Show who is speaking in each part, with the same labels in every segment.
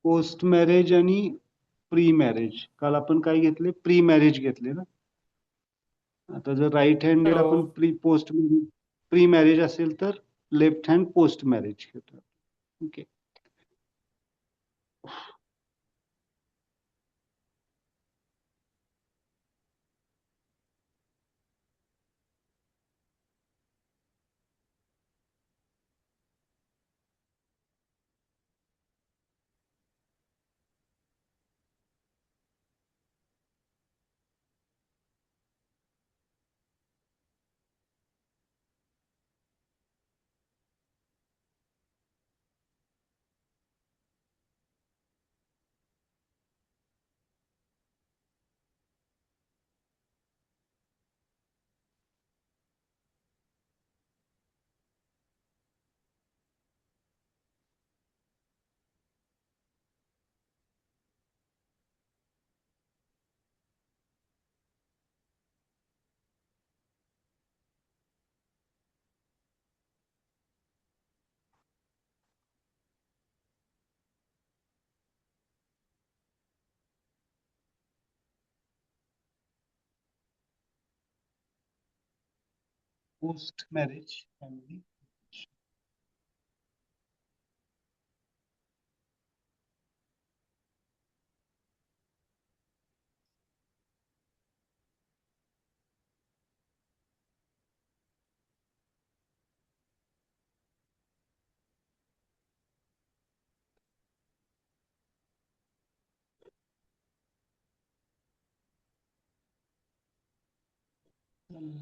Speaker 1: Post marriage आणि pre marriage. काल आपण काय घेतले? प्री मॅरेज घेतले ना. आता जर राईट हँडेड आपण प्री मॅरेज असेल तर लेफ्ट हँड पोस्ट मॅरेज घेतो. Okay. Post marriage family.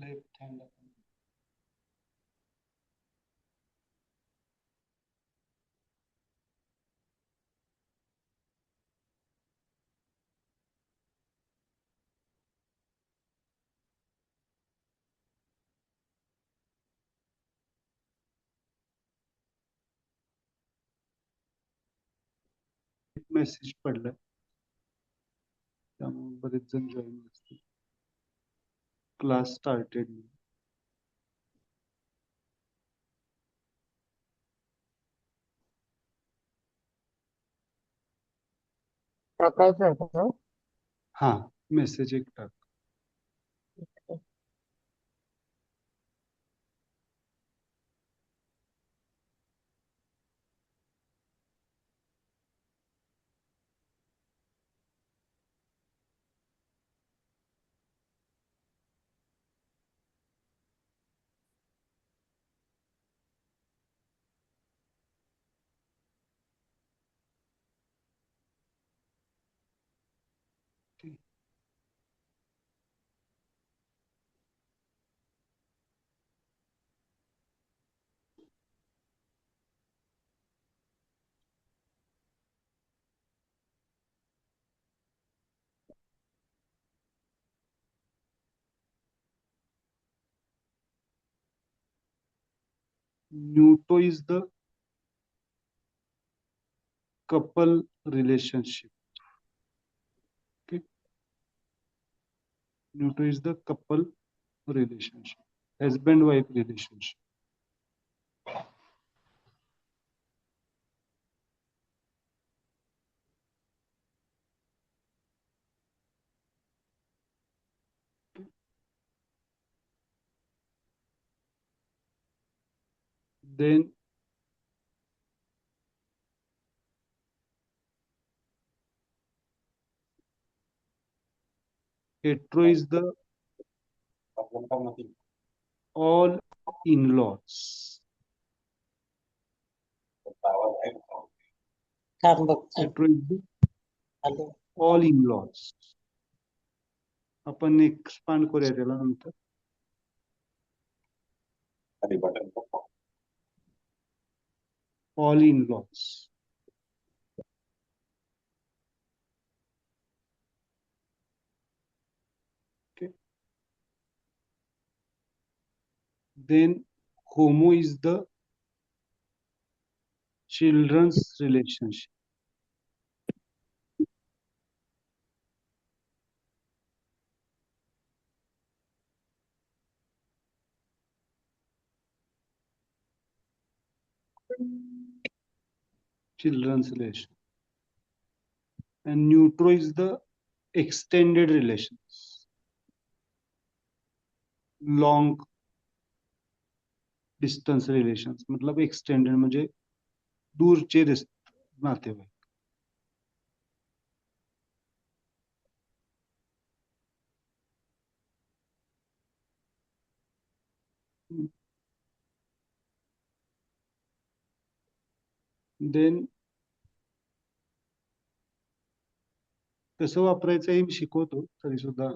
Speaker 1: Left hand. Message पडलाय त्यामुळे बरेच जण जॉईन असतील. Class started.
Speaker 2: टाकायचं आहे का?
Speaker 1: हा, मेसेज एक टाक. न्यूटो is the couple relationship. Okay. न्यूटो is the couple relationship. Husband-wife relationship. Then hetero is the all in-laws. Hetero is the all in-laws. आपण एक्सपांड करूया त्याला नंतर. All in-laws. Okay. Then homo is the children's relationship. Children's relation. and neutro is the extended relations, long distance relations, मतलब extended म्हणजे दूरचे नातेवाईक. Then कसं वापरायचं हे मी शिकवतो तरी सुद्धा.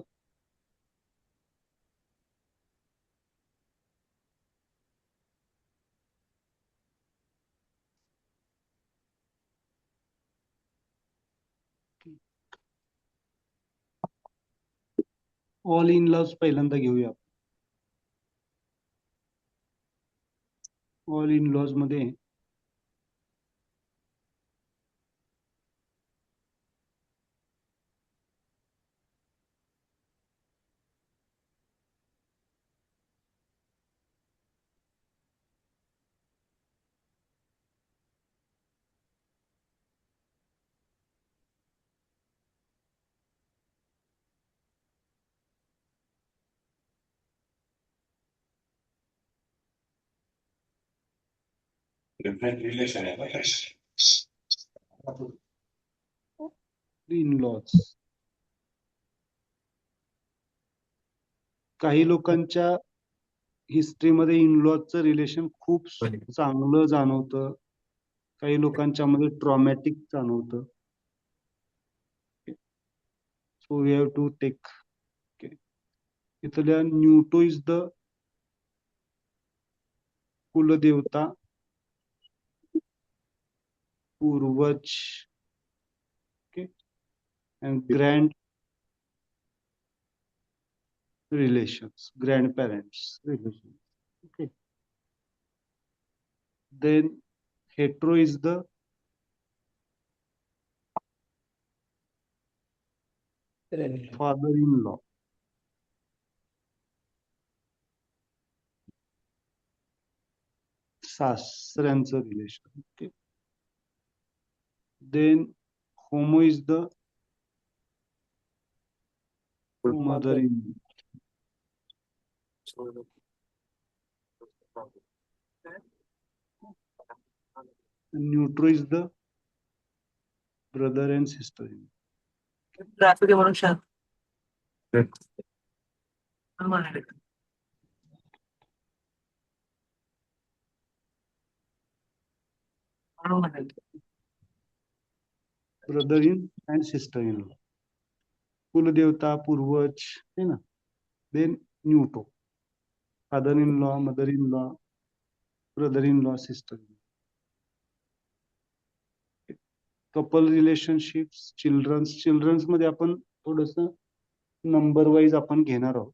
Speaker 1: ऑल इन लॉज पहिल्यांदा घेऊया. ऑल इन लॉज मध्ये इन लॉज काही लोकांच्या हिस्ट्रीमध्ये इन लॉजचं रिलेशन खूप चांगलं जाणवतं, काही लोकांच्या मध्ये ट्रॉमॅटिक जाणवतं. So we have to take. इथल्या न्यूटो इज द कुलदेवता, पूर्वज, and grand relations, grandparents relations. Okay. Then hetero is the father-in-law. सासऱ्यांचं relation. Okay. Then homo is the mother-in-law. And neutro is the brother and sister-in-law.
Speaker 3: Traffic evolution.
Speaker 1: Brother-in and sister-in-law. कुलदेवता, पूर्वज, है ना. Then neutro, father-in-law, mother-in-law, brother-in-law, sister-in-law. Couple relationships, childrens मध्ये आपण थोडस number wise आपण घेणार आहोत.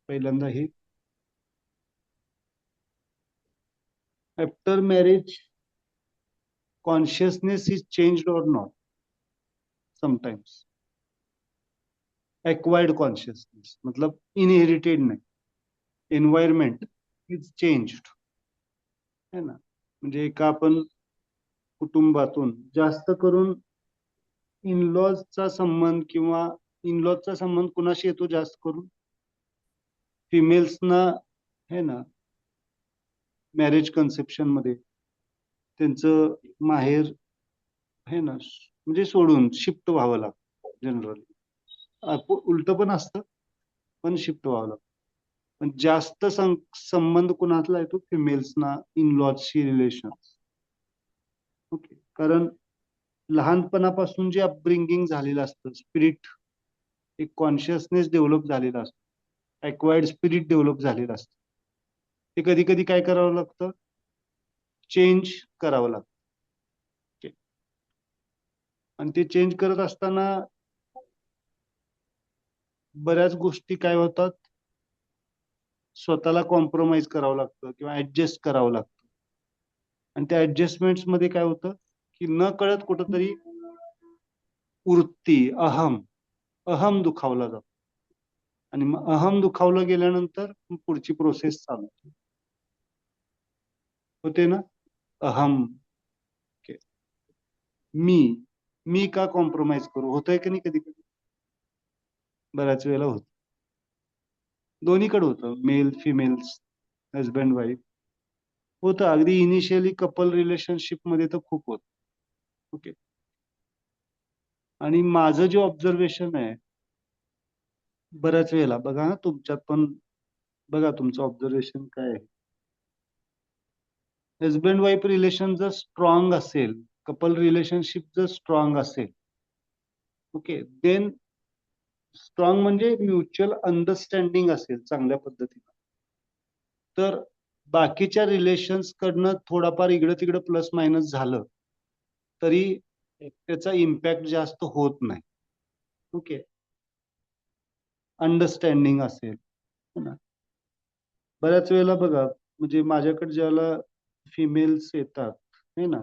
Speaker 1: पहिल्यांदा हे after marriage consciousness is changed और नॉट. समटाइम्स एक्वायर्ड कॉन्शियसनेस मतलब इनहेरिटेड नाही, एन्व्हायरमेंट इज चेंज्ड, है ना. म्हणजे एका आपण कुटुंबातून जास्त करून इनलॉजचा संबंध किंवा इनलॉजचा संबंध कुणाशी येतो जास्त करून फिमेल्सना, है ना. मॅरेज कन्सेप्शन मध्ये त्यांचं माहेर, है ना, म्हणजे सोडून शिफ्ट व्हावं लागतं जनरली. उलट पण असतं, पण शिफ्ट व्हावं लागतं. पण जास्त संबंध कुणातला येतो फिमेल्सना इनलॉजशी रिलेशन. ओके. कारण लहानपणापासून जे अपब्रिंगिंग झालेलं असतं, स्पिरिट, एक कॉन्शियसनेस डेव्हलप झालेला असतो, ॲक्वायर्ड स्पिरिट डेव्हलप झालेलं असतं. ते कधी कधी काय करावं लागतं, चेंज करावं लागतं. आणि ते चेंज करत असताना बऱ्याच गोष्टी काय होतात, स्वतःला कॉम्प्रोमाइज करावं लागतं किंवा ऍडजस्ट करावं लागतं. आणि त्या ऍडजस्टमेंट्स मध्ये काय होतं की न कळत कुठंतरी वृत्ती, अहम दुखावला जातो. आणि मग अहम दुखावलं गेल्यानंतर पुढची प्रोसेस चालू होते ना. अहम, मी मी का कॉम्प्रोमाइज करू, होतंय की नाही कधी कधी, बऱ्याच वेळेला होत. दोन्हीकडे होतं, मेल फिमेल्स, हजबंड वाईफ होतं. अगदी इनिशियली कपल रिलेशनशिप मध्ये तर खूप होत. ओके. आणि माझं जे ऑब्झर्वेशन आहे, बऱ्याच वेळेला बघा ना, तुमच्यात पण बघा तुमचं ऑब्झर्वेशन काय आहे. हजबंड वाईफ रिलेशन जर स्ट्रॉंग असेल, कपल रिलेशनशिप जर स्ट्रॉंग असेल, ओके, देन स्ट्रॉंग म्हणजे म्युच्युअल अंडरस्टँडिंग असेल चांगल्या पद्धतीनं, तर बाकीच्या रिलेशन्स कडनं थोडाफार इकडं तिकडं प्लस मायनस झालं तरी त्याचा इम्पॅक्ट जास्त होत नाही. ओके. अंडरस्टँडिंग असेल, है ना. बऱ्याच वेळेला बघा, म्हणजे माझ्याकडे ज्याला फिमेल्स येतात, है ना,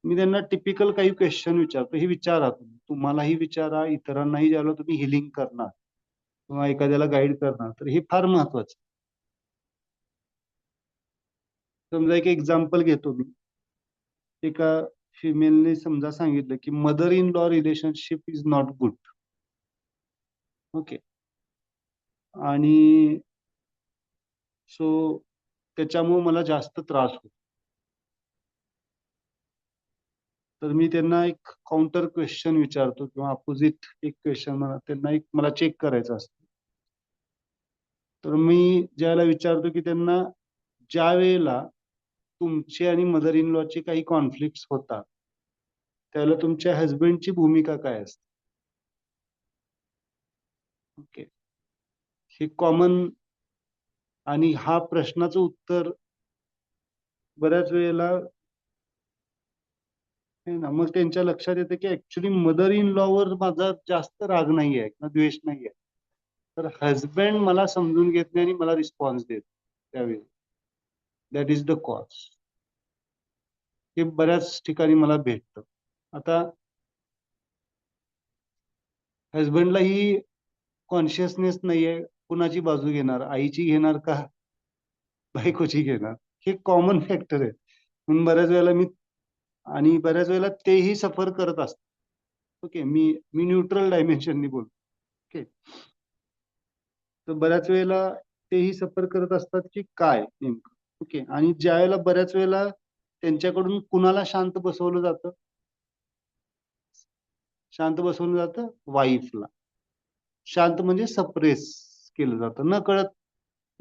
Speaker 1: मी त्यांना टिपिकल काही क्वेश्चन विचारतो. हे विचारा तुम्ही, तुम्हालाही विचारा, इतरांनाही ज्याला तुम्ही हिलिंग करणार किंवा एखाद्याला गाईड करणार, तर हे फार महत्वाचं. समजा एक एक्झाम्पल घेतो मी. एका फिमेलने समजा सांगितलं की mother in law relationship is not good. Okay. आणि सो त्याच्यामुळे मला जास्त त्रास होतो. तर मी त्यांना एक काउंटर क्वेश्चन विचारतो किंवा अपोजिट एक क्वेश्चन त्यांना एक मला चेक करायचं असतं. तर मी ज्याला विचारतो की त्यांना ज्या वेळेला तुमचे आणि मदर इन लॉचे काही कॉन्फ्लिक्ट होतात, त्यावेळेला तुमच्या हजबंडची भूमिका काय असते. ओके. हे कॉमन, आणि हा प्रश्नाचं उत्तर बऱ्याच वेळेला है ना, मग त्यांच्या लक्षात येतं की ऍक्च्युली मदर इन लॉ वर माझा जास्त राग नाहीये किंवा द्वेष नाहीये, तर हजबंड मला समजून घेत नाही आणि मला रिस्पॉन्स देत त्यावेळी. That is the cause. हे बऱ्याच ठिकाणी मला भेटतं. आता हजबंडला ही कॉन्शियसनेस नाहीये, कुणाची बाजू घेणार, आईची घेणार का बायकोची घेणार. हे कॉमन फॅक्टर आहे. म्हणून बऱ्याच वेळेला मी, आणि बऱ्याच वेळेला तेही सफर करत असतात. ओके. मी न्यूट्रल डायमेन्शननी बोलतो. ओके. तर बऱ्याच वेळेला तेही सफर करत असतात की काय नेमकं. ओके. आणि ज्या वेळेला बऱ्याच वेळेला त्यांच्याकडून कुणाला शांत बसवलं जातं, शांत बसवलं जातं वाईफला. शांत म्हणजे सप्रेस केलं जातं, न कळत,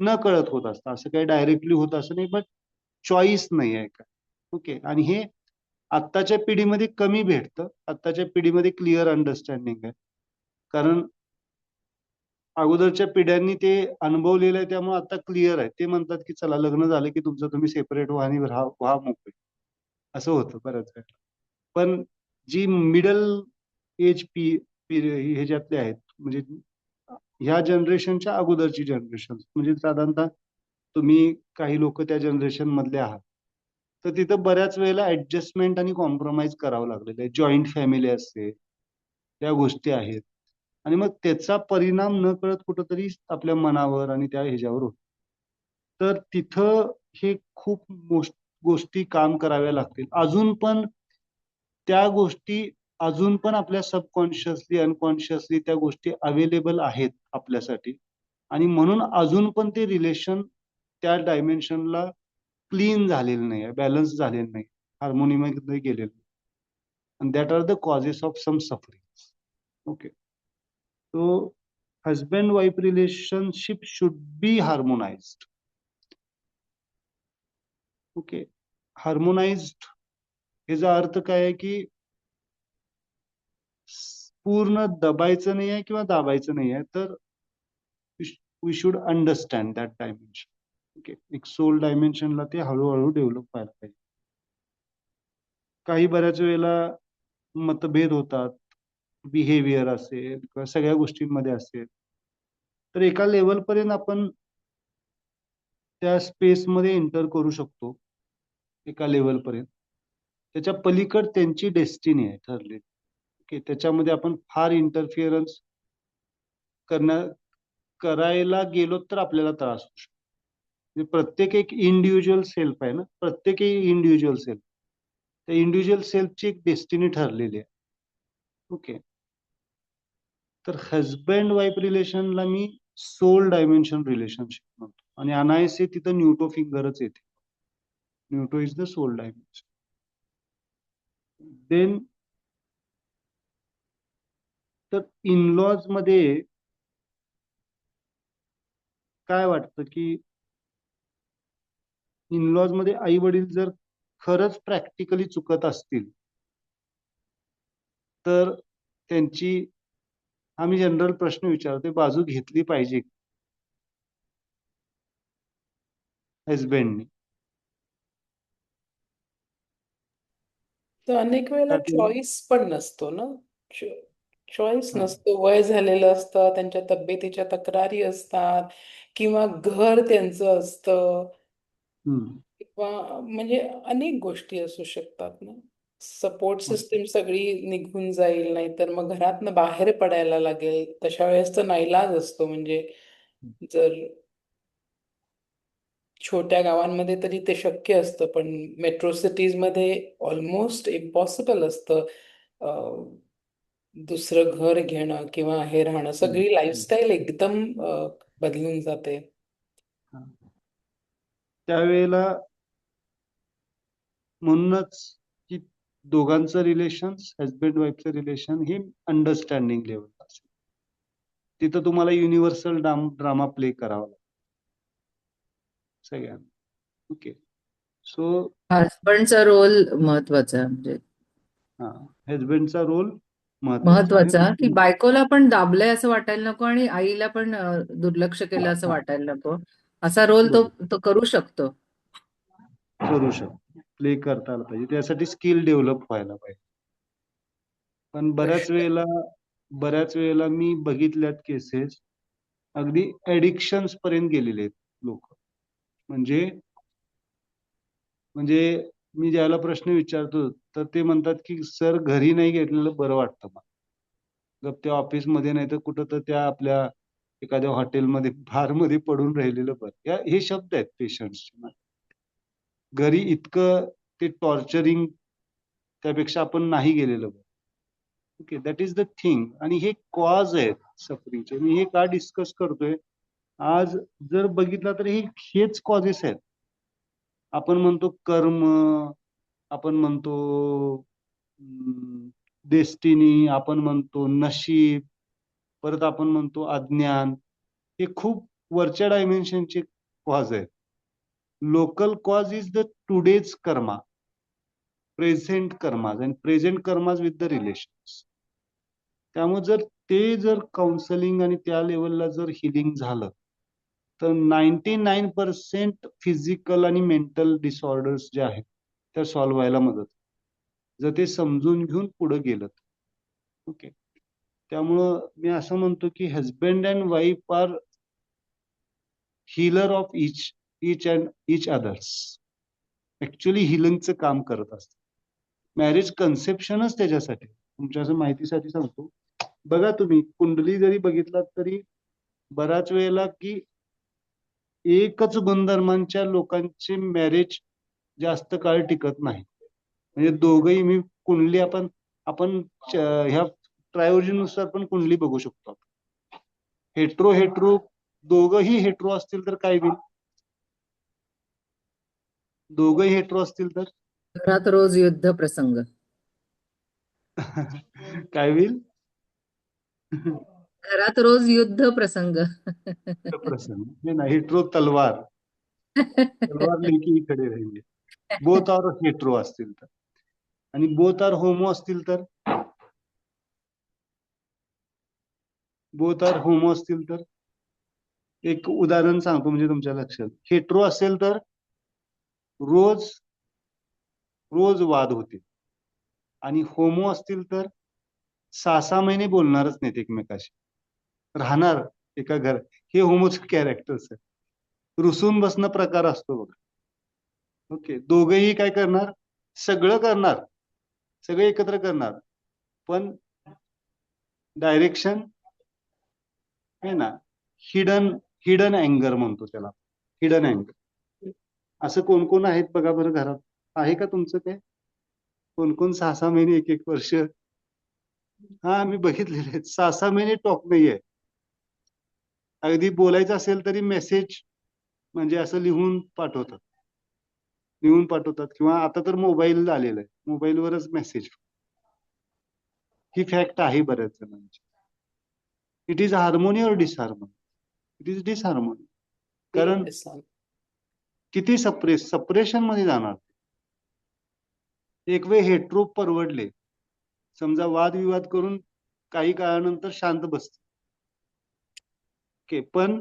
Speaker 1: न कळत होत असतं. असं काही डायरेक्टली होत असं नाही, बट चॉईस नाही आहे का. ओके. आणि हे आत्ताच्या पिढीमध्ये कमी भेटतं. आत्ताच्या पिढीमध्ये क्लिअर अंडरस्टँडिंग आहे, कारण अगोदरच्या पिढ्यांनी ते अनुभवलेलं आहे, त्यामुळे आता क्लिअर आहे. ते म्हणतात की चला लग्न झालं की तुमचं तुम्ही सेपरेट व्हा आणि व्हा मोकळे. असं होतं बऱ्याच वेळेला. पण जी मिडल एज ह्याच्यातले आहेत, म्हणजे ह्या जनरेशनच्या अगोदरची जनरेशन, म्हणजे साधारणतः तुम्ही काही लोक त्या जनरेशन मधले आहात, तर तिथं बऱ्याच वेळेला ऍडजस्टमेंट आणि कॉम्प्रोमाइज करावं लागलेलं आहे. जॉईंट फॅमिली असते, त्या गोष्टी आहेत, आणि मग त्याचा परिणाम न कळत कुठंतरी आपल्या मनावर आणि त्या ह्याच्यावर होतो. तर तिथं हे खूप गोष्टी काम कराव्या लागतील. अजून पण त्या गोष्टी, अजून पण आपल्या सबकॉन्शियसली अनकॉन्शियसली त्या गोष्टी अवेलेबल आहेत आपल्यासाठी, आणि म्हणून अजून पण ते रिलेशन त्या डायमेन्शनला क्लीन झालेलं नाही आहे, बॅलन्स झालेलं नाही, हार्मोनीमध्ये गेलेलं नाही. and that are the causes of some suffering. Okay. So husband wife relationship should be harmonized. Okay. Harmonized याचा अर्थ काय आहे की पूर्ण दबायचं नाही आहे किंवा दाबायचं नाही आहे, तर we should understand that dimension. Okay. एक सोल डायमेन्शनला ते हळूहळू डेव्हलप व्हायला पाहिजे. काही बऱ्याच वेळेला मतभेद होतात, बिहेवियर असेल किंवा सगळ्या गोष्टींमध्ये असेल, तर एका लेवल पर्यंत आपण त्या स्पेसमध्ये एंटर करू शकतो, एका लेवल पर्यंत. त्याच्या पलीकड त्यांची डेस्टिनी आहे ठरलेली. ओके. त्याच्यामध्ये आपण फार इंटरफिअरन्स करायला गेलो तर आपल्याला त्रास होऊ शकतो. प्रत्येक एक इंडिव्हिज्युअल सेल्फ आहे ना, प्रत्येक इंडिव्हिज्युअल सेल्फ. त्या इंडिव्हिज्युअल सेल्फची एक डेस्टिनी ठरलेली आहे. ओके. तर हजबंड वाईफ रिलेशनला मी सोल डायमेन्शन रिलेशनशिप म्हणतो आणि अनायसे तिथं न्यूटो फिंगरच येते. न्यूटो is the soul dimension. Then तर इनलॉज मध्ये काय वाटतं की इनलॉज मध्ये आई वडील जर खरंच प्रॅक्टिकली चुकत असतील तर त्यांची, आम्ही जनरल प्रश्न विचारते, बाजू घेतली पाहिजे हजबंडनी.
Speaker 2: तर अनेक वेळेला
Speaker 1: का ते
Speaker 2: चॉईस पण नसतो ना. चॉईस
Speaker 1: हा.
Speaker 2: नसतो, वय झालेलं असतं, त्यांच्या तब्येतीच्या तक्रारी असतात किंवा घर त्यांचं असतं
Speaker 1: हम्म.
Speaker 2: किंवा म्हणजे अनेक गोष्टी असू शकतात ना. सपोर्ट
Speaker 1: हा.
Speaker 2: सिस्टीम सगळी निघून जाईल, नाही तर मग घरातनं बाहेर पडायला लागेल. तशा वेळेस तर नाईलाज असतो. म्हणजे जर छोट्या गावांमध्ये तरी ते शक्य असतं, पण मेट्रो सिटीज मध्ये ऑलमोस्ट इम्पॉसिबल असतं. दुसरं घर घेणं किंवा हे राहणं,
Speaker 1: हम्म.
Speaker 2: सगळी लाईफस्टाईल एकदम बदलून जाते.
Speaker 1: हा. त्यावेळेला म्हणूनच की दोघांचं रिलेशन, हजबंड वाईफचं रिलेशन हे अंडरस्टँडिंग लेवल असेल. तिथं तुम्हाला युनिव्हर्सल ड्रामा प्ले करावा लागतो सगळ्यांना. ओके. सो
Speaker 4: हजबंडचा रोल महत्वाचा आहे, म्हणजे
Speaker 1: हा, हजबंडचा रोल महत्वाचा आहे.
Speaker 4: महत्वाचा की बायकोला पण दाबलंय असं वाटायला नको आणि आईला पण दुर्लक्ष केलं असं
Speaker 1: हा,
Speaker 4: वाटायला नको. असा रोल तो
Speaker 1: बरोबर.
Speaker 4: तो करू शकतो.
Speaker 1: करू शकतो, प्ले करता आलं पाहिजे. त्यासाठी स्किल डेव्हलप व्हायला पाहिजे. पण
Speaker 4: प्रश्न
Speaker 1: बऱ्याच वेळेला मी बघितल्यात केसेस अगदी ऍडिक्शन्स पर्यंत गेलेले आहेत लोक. म्हणजे म्हणजे मी ज्याला प्रश्न विचारतो तर ते म्हणतात की सर घरी नाही घेतलेलं बरं वाटतं मला. गप त्या ऑफिसमध्ये नाही तर कुठं तर त्या आपल्या एखाद्या हॉटेलमध्ये बारमध्ये पडून राहिलेलं बरं. हे शब्द आहेत पेशंट्सचे. घरी इतकं ते टॉर्चरिंग त्यापेक्षा आपण नाही गेलेलं बरं. Okay, that is the thing. आणि हे कॉज आहेत सफरिंगचे. मी हे का डिस्कस करतोय आज, जर बघितलं तर हेच कॉजेस आहेत. आपण म्हणतो कर्म, आपण म्हणतो डेस्टिनी, आपण म्हणतो नशीब, परत आपण म्हणतो अज्ञान. हे खूप वरच्या डायमेन्शनचे कॉज आहेत. Local cause is the today's karma, present karmas and present karmas with the relations. त्यामुळे जर काउन्सिलिंग आणि त्या लेवलला जर हिलिंग झालं तर 99% फिजिकल आणि मेंटल डिसऑर्डर्स जे आहेत त्या सॉल्व्ह व्हायला मदत, जर ते समजून घेऊन पुढे गेलं. ओके. त्यामुळं मी असं म्हणतो की husband and wife are healer of each others. Actually हिलिंगचं काम करत असतं. मॅरेज कन्सेप्शनच त्याच्यासाठी. तुमच्या असं माहितीसाठी सांगतो, बघा तुम्ही कुंडली जरी बघितलात तरी बऱ्याच वेळेला की एकच गुणधर्मांच्या लोकांचे मॅरेज जास्त काळ टिकत नाही. म्हणजे दोघही, मी कुंडली आपण आपण ह्या ट्रायोलॉजीनुसार पण कुंडली बघू शकतो. हेट्रो दोघही हेट्रो असतील तर काय होईल? दोघही हेट्रो असतील तर
Speaker 4: घरात रोज युद्ध प्रसंग.
Speaker 1: काय होईल?
Speaker 4: घरात रोज युद्ध प्रसंग.
Speaker 1: प्रसन्न नाही, हेट्रो तलवार लेकी इकडे राहिले. बोथ आर हेट्रो असतील तर. आणि बोथ आर होमो असतील तर, एक उदाहरण सांगतो म्हणजे तुमच्या लक्षात. हेट्रो असेल तर रोज वाद होते आणि होमो असतील तर 6 महिने बोलणारच नाहीत एकमेकाशी, राहणार एका घर. हे होमोचं कॅरेक्टर्स आहे. रुसून बसणं प्रकार असतो बघा. ओके. दोघेही काय करणार? सगळं करणार, सगळे एकत्र करणार, पण डायरेक्शन आहे ना, हिडन अँगर म्हणतो त्याला. हिडन अँगर. असं कोण कोण आहेत बघा बरं घरात? आहे का तुमचं काय? कोण कोण 6-6 महिने, 1-1 वर्ष. हा, मी बघितलेले आहेत. 6-6 महिने टॉक नाहीये. अगदी बोलायचं असेल तरी मेसेज म्हणजे असं लिहून पाठवतात किंवा आता तर मोबाईल आलेला आहे, मोबाईलवरच मेसेज. ही फॅक्ट आहे बऱ्याच जणांची. इट इज हार्मोनी और डिसहार्मोनी? It is डिसहार्मोनी. कारण किती सप्रेशन मध्ये जाणार. एक वेळ हेट्रो परवडले, समजा वादविवाद करून काही काळानंतर शांत बसते. ओके, पण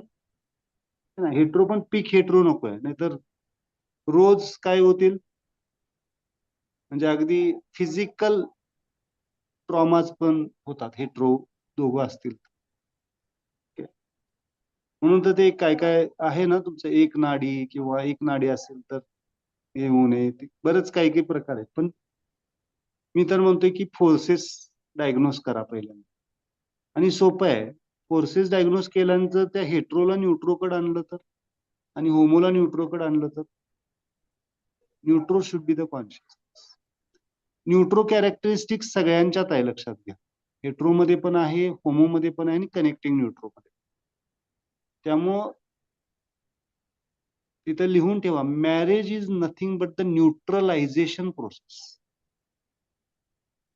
Speaker 1: हेट्रो पण पीक हेट्रो नकोय, नाहीतर रोज काय होतील, म्हणजे अगदी फिजिकल ट्रॉमाज पण होतात हेट्रो दोघं असतील. म्हणून तर ते काय काय आहे ना, तुमचं एक नाडी किंवा एक नाडी असेल तर हे होऊ नये, बरेच काही काही प्रकार आहेत. पण मी तर म्हणतोय की फोर्सेस डायग्नोज करा पहिल्यांदा, आणि सोपं आहे. फोर्सेस डायग्नोज केल्यानंतर त्या हेट्रोला न्यूट्रोकडे आणलं तर, आणि होमोला न्यूट्रोकडे आणलं तर, न्यूट्रो शुड बी द कॉन्शियस. न्यूट्रो कॅरेक्टरिस्टिक सगळ्यांच्यात आहे, लक्षात घ्या. हेट्रो मध्ये पण आहे, होमो मध्ये पण आहे, आणि कनेक्टिंग न्यूट्रो मध्ये. त्यामुळं तिथं लिहून ठेवा, marriage is nothing but the neutralisation process.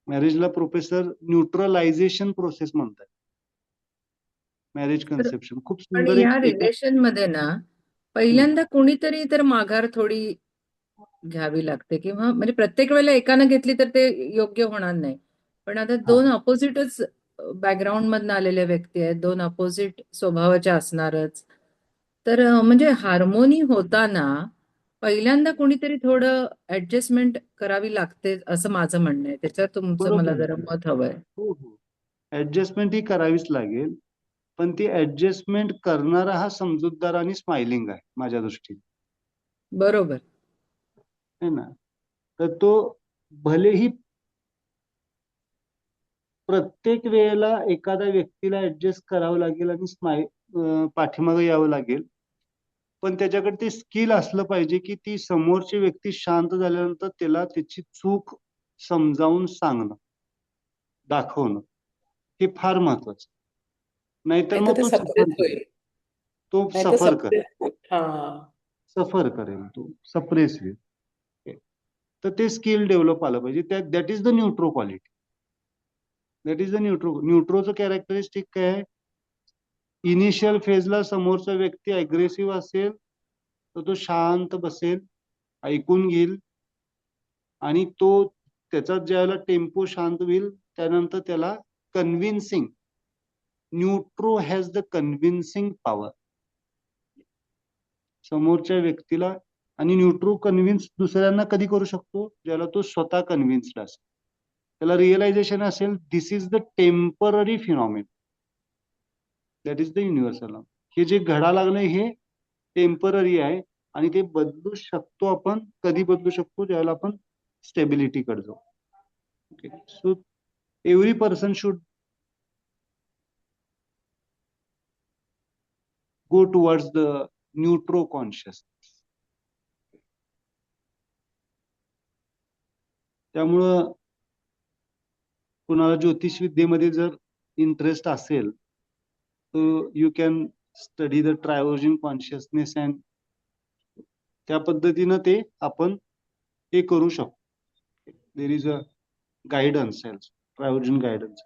Speaker 1: मॅरेजला प्रोफेसर न्यूट्रलायझेशन प्रोसेस म्हणतात. मॅरेज
Speaker 4: तर
Speaker 1: कन्सेप्शन खूप
Speaker 4: पण
Speaker 1: सुंदर
Speaker 4: या
Speaker 1: एक
Speaker 4: रिलेशन मध्ये ना पहिल्यांदा कोणीतरी तर माघार थोडी घ्यावी लागते, किंवा म्हणजे प्रत्येक वेळेला एकानं घेतली तर ते योग्य होणार नाही. पण आता दोन अपोजिटच बॅकग्राऊंड मधनं आलेल्या व्यक्ती आहेत, दोन अपोजिट स्वभावाच्या असणारच. तर म्हणजे हार्मोनी होताना पहिल्यांदा कोणीतरी थोडं ऍडजस्टमेंट करावी लागते, असं माझं म्हणणं आहे. त्याच्यावर तुमचं मला
Speaker 1: बरोबर
Speaker 4: जरा
Speaker 1: आहे.
Speaker 4: मत हवंय.
Speaker 1: हो हो, ऍडजस्टमेंट ही करावीच लागेल, पण ती ऍडजस्टमेंट करणारा हा समजूतदार आणि स्माइलिंग आहे माझ्या दृष्टीने,
Speaker 4: बरोबर.
Speaker 1: है ना. तर तो भलेही प्रत्येक वेळेला एखाद्या व्यक्तीला ऍडजस्ट करावं लागेल आणि पाठीमागे यावं लागेल, पण त्याच्याकडे ते स्किल असलं पाहिजे की ती समोरची व्यक्ती शांत झाल्यानंतर त्याला त्याची चूक समजावून सांगणं, दाखवणं, हे फार महत्वाचं. नाहीतर
Speaker 2: नाहीतर
Speaker 1: मग
Speaker 2: ते
Speaker 1: तो सफर
Speaker 2: सप्रेस
Speaker 1: करेल,
Speaker 2: होईल.
Speaker 1: तो
Speaker 2: नाहीतर
Speaker 1: सफर करेल,
Speaker 2: हा
Speaker 1: सफर करेल, तो सप्रेस होईल. तर ते स्किल डेव्हलप आलं पाहिजे. दॅट इज द न्यूट्रो क्वालिटी. दॅट इज द न्यूट्रोचं कॅरेक्टरिस्टिक काय आहे? इनिशियल फेजला समोरचा व्यक्ती अग्रेसिव्ह असेल तर तो शांत बसेल, ऐकून घेईल, आणि तो त्याचा ज्यावेळेला टेम्पो शांत होईल त्यानंतर त्याला कन्व्हिन्सिंग, न्यूट्रो हॅज द कन्व्हिन्सिंग पॉवर समोरच्या व्यक्तीला. आणि न्यूट्रो कन्व्हिन्स दुसऱ्यांना कधी करू शकतो? ज्याला तो स्वतः कन्व्हिन्स्ड असेल, त्याला रिअलायझेशन असेल this is the temporary phenomenon, that is the universal. हे जे घडा लागणं हे टेम्पररी आहे, आणि ते बदलू शकतो आपण. कधी बदलू शकतो? ज्यावेळेला आपण स्टेबिलिटीकडे जाऊ. Okay, so every person should go towards the neutro consciousness. त्यामुळं कुणाला ज्योतिष विद्येमध्ये जर इंटरेस्ट असेल तर यू कॅन स्टडी द ट्रायव्हर्जन कॉन्शियसनेस, अँड त्या पद्धतीनं ते आपण हे करू शकतो. देर इज अ गायडन्स, ट्रायव्हर्जन गायडन्स.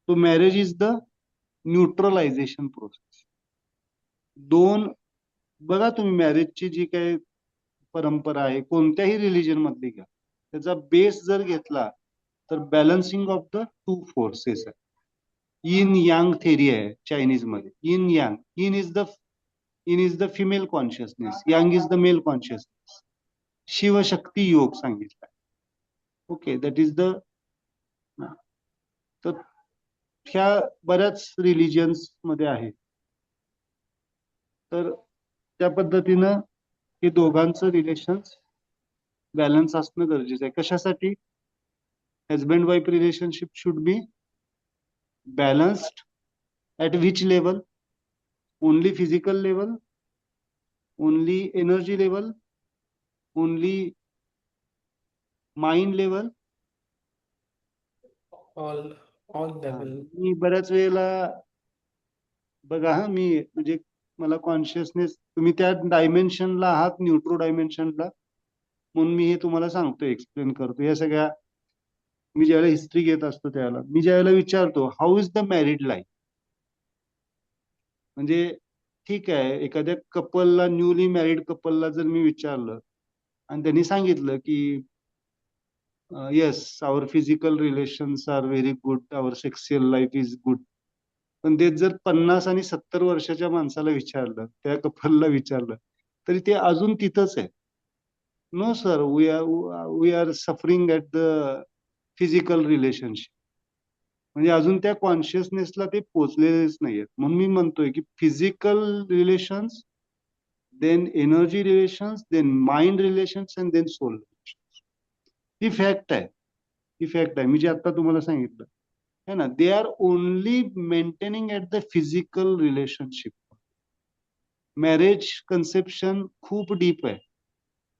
Speaker 1: तो marriage is the neutralisation process. दोन, बघा तुम्ही मॅरेजची जी काही परंपरा आहे कोणत्याही रिलीजन मधली घ्या, त्याचा बेस जर घेतला तर balancing of the two forces आहे. yin yang थेरी आहे चायनीज मध्ये. yin yang, yin is the female consciousness, yang is the male consciousness. Shivshakti योग सांगितला. Okay, that is the. तर ह्या बऱ्याच रिलीजियन्स मध्ये आहे. तर त्या पद्धतीनं हे दोघांचं रिलेशन बॅलन्स असणं गरजेचं आहे. कशासाठी? Husband wife relationship should be balanced at which level? Only physical level, only energy level, only mind level.
Speaker 2: All level.
Speaker 1: मी बऱ्याच वेळेला बघा मी म्हणजे मला कॉन्शियसनेस तुम्ही त्या डायमेन्शनला आहात, न्यूट्रो डायमेन्शनला, म्हणून मी हे तुम्हाला सांगतो, एक्सप्लेन करतो. या सगळ्या मी ज्यावेळेला हिस्ट्री घेत असतो त्यावेळेला मी ज्यावेळेला विचारतो how is the married life, म्हणजे ठीक आहे एखाद्या कपलला, न्यूली मॅरिड कपलला जर मी विचारलं आणि त्यांनी सांगितलं की yes our physical relations are very good, our sexual life is good, पण ते जर 50 आणि 70 वर्षाच्या माणसाला विचारलं, त्या कपलला विचारलं, तरी ते अजून तिथंच आहे. No sir, we are suffering at the physical relationship. म्हणजे अजून त्या कॉन्शियसनेसला ते पोचलेलेच नाहीयेत. म्हणून मी म्हणतोय की physical relations, then energy relations, then mind relations and then soul relations. ही फॅक्ट आहे, ही फॅक्ट आहे. मी जे आता तुम्हाला सांगितलं है ना, they are only maintaining at the physical relationship. Marriage conception खूप डीप आहे.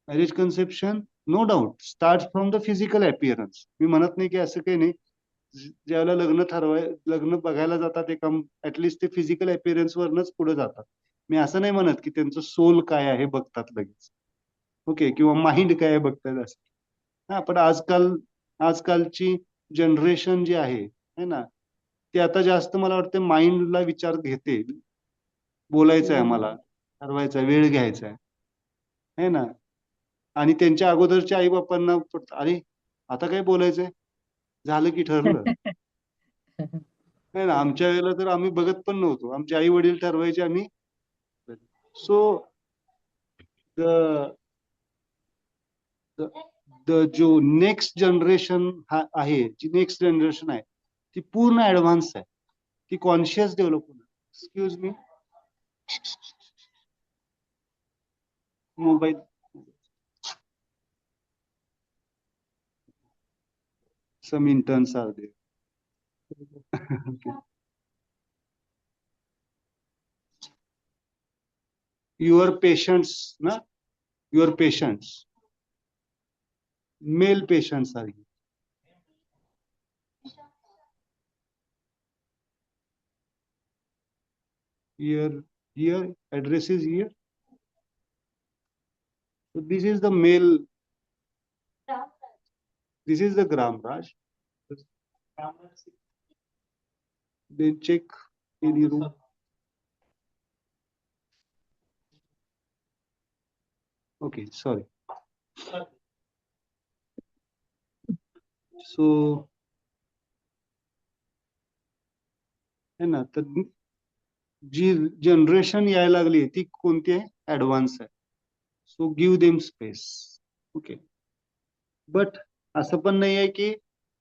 Speaker 1: Marriage conception no doubt start from the physical appearance. मी म्हणत नाही की असं काही नाही, ज्यावेळेला लग्न बघायला जातात एका, ऍटलिस्ट ते फिजिकल अपीअरन्स वरनच पुढे जातात. मी असं नाही म्हणत की त्यांचं सोल काय आहे बघतात लगेच, ओके, किंवा माइंड काय आहे बघतात असं. हा, पण आजकालची जनरेशन जी आहे है ना, ती आता जास्त मला वाटतं माइंडला विचार घेते. बोलायचं आहे आम्हाला, ठरवायचं आहे, वेळ घ्यायचा आहे ना. आणि त्यांच्या अगोदरच्या आई बापांना अरे आता काय बोलायचंय, झालं की ठरलं. नाही ना, आमच्या वेळेला तर आम्ही बघत पण नव्हतो, आमचे आई वडील ठरवायचे, आम्ही. सो जो नेक्स्ट जनरेशन आहे, जी नेक्स्ट जनरेशन आहे ती पूर्ण ऍडव्हान्स आहे, ती कॉन्शियस डेव्हलप होणार. Excuse me, mobile. Some interns are there. Okay. Your patients, na? Your patients, male patients are here. Here, address is here. So this is the male. This is the Gram Raj. Then check any room. Okay, sorry. So, है ना, तर जी generation यायला लागली ती कोणती आहे, advance आहे. So give them space. Okay, but असं पण नाही आहे की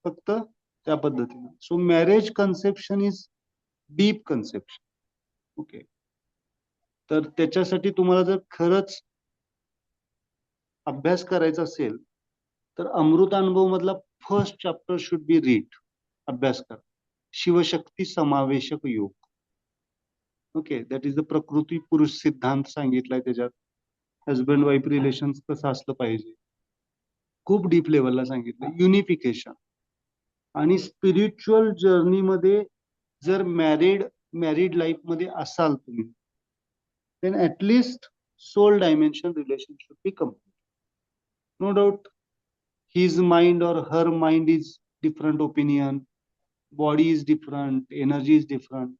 Speaker 1: फक्त त्या पद्धतीने. So marriage conception is deep conception. Okay, तर त्याच्यासाठी तुम्हाला जर खरंच अभ्यास करायचा असेल तर अमृतानुभव मधला first chapter should be read. अभ्यास करा. शिवशक्ती समावेशक योग. ओके, दॅट इज द प्रकृती पुरुष सिद्धांत सांगितलाय त्याच्यात. हजबंड वाईफ रिलेशन कसं असलं पाहिजे, खूप डीप लेवलला सांगितलं. युनिफिकेशन आणि स्पिरिच्युअल जर्नीमध्ये जर मॅरिड लाईफ मध्ये असाल तुम्ही, then at least soul dimension relation should be complete. No doubt his mind or her mind is different opinion, body is different, energy is different,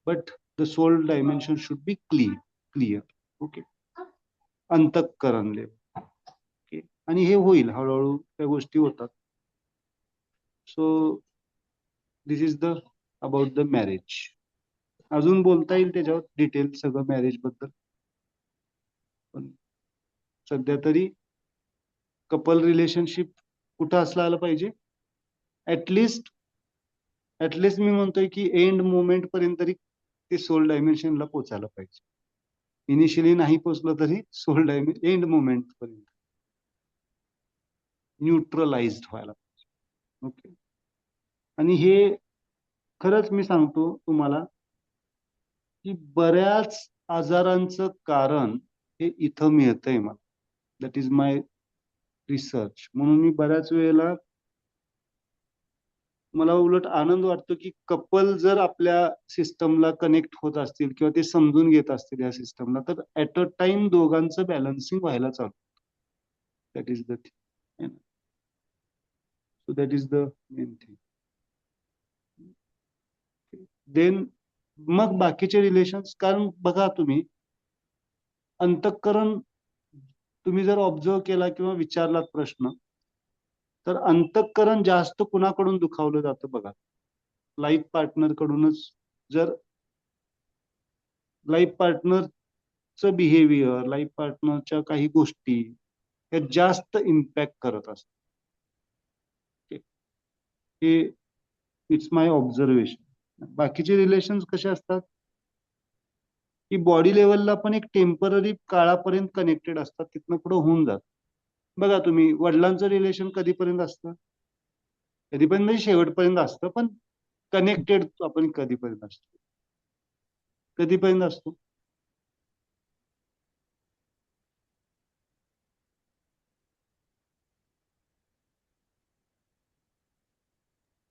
Speaker 1: but the soul dimension should be clear. Okay, अंतःकरण level. Okay, आणि हे होईल हळूहळू, त्या गोष्टी होतात. So this is the about the marriage. अजून बोलता येईल त्याच्यावर डिटेल सगळं मॅरेज बद्दल, पण सध्या तरी कपल रिलेशनशिप कुठं असला पाहिजे, ऍटलिस्ट मी म्हणतोय की एंड मोमेंट पर्यंत तरी ते सोल डायमेन्शनला पोचायला पाहिजे. इनिशियली नाही पोचलं तरी सोल डायमेन्शन एंड मोमेंट पर्यंत न्यूट्रलाइज्ड व्हायला पाहिजे. ओके, आणि हे खरंच मी सांगतो तुम्हाला की बऱ्याच आजारांचं कारण हे इथं मिळतंय मला. That is my research. म्हणून मी बऱ्याच वेळेला मला उलट आनंद वाटतो की कपल जर आपल्या सिस्टमला कनेक्ट होत असतील किंवा ते समजून घेत असतील या सिस्टमला, तर ऍट अ टाइम दोघांचं बॅलन्सिंग व्हायला चालू. That is the thing. So that is the main thing. Then मग बाकीचे रिलेशन्स, कारण बघा तुम्ही अंतःकरण तुम्ही जर ऑब्झर्व केला किंवा विचारलात प्रश्न, तर अंतःकरण जास्त कुणाकडून दुखावलं जातं बघा, लाईफ पार्टनर कडूनच. जर लाईफ पार्टनरचं बिहेवियर, लाईफ पार्टनरच्या काही गोष्टी हे जास्त इम्पॅक्ट करत असतात. हे इट्स माय ऑब्झर्वेशन. बाकीचे रिलेशन्स कसे असतात की बॉडी लेवलला पण एक टेम्पररी काळापर्यंत कनेक्टेड असतात, तिथनं पुढे होऊन जात. बघा तुम्ही वडिलांचं रिलेशन कधीपर्यंत असतं, कधीपर्यंत म्हणजे शेवटपर्यंत असतं, पण कनेक्टेड आपण कधीपर्यंत असतो, कधीपर्यंत असतो.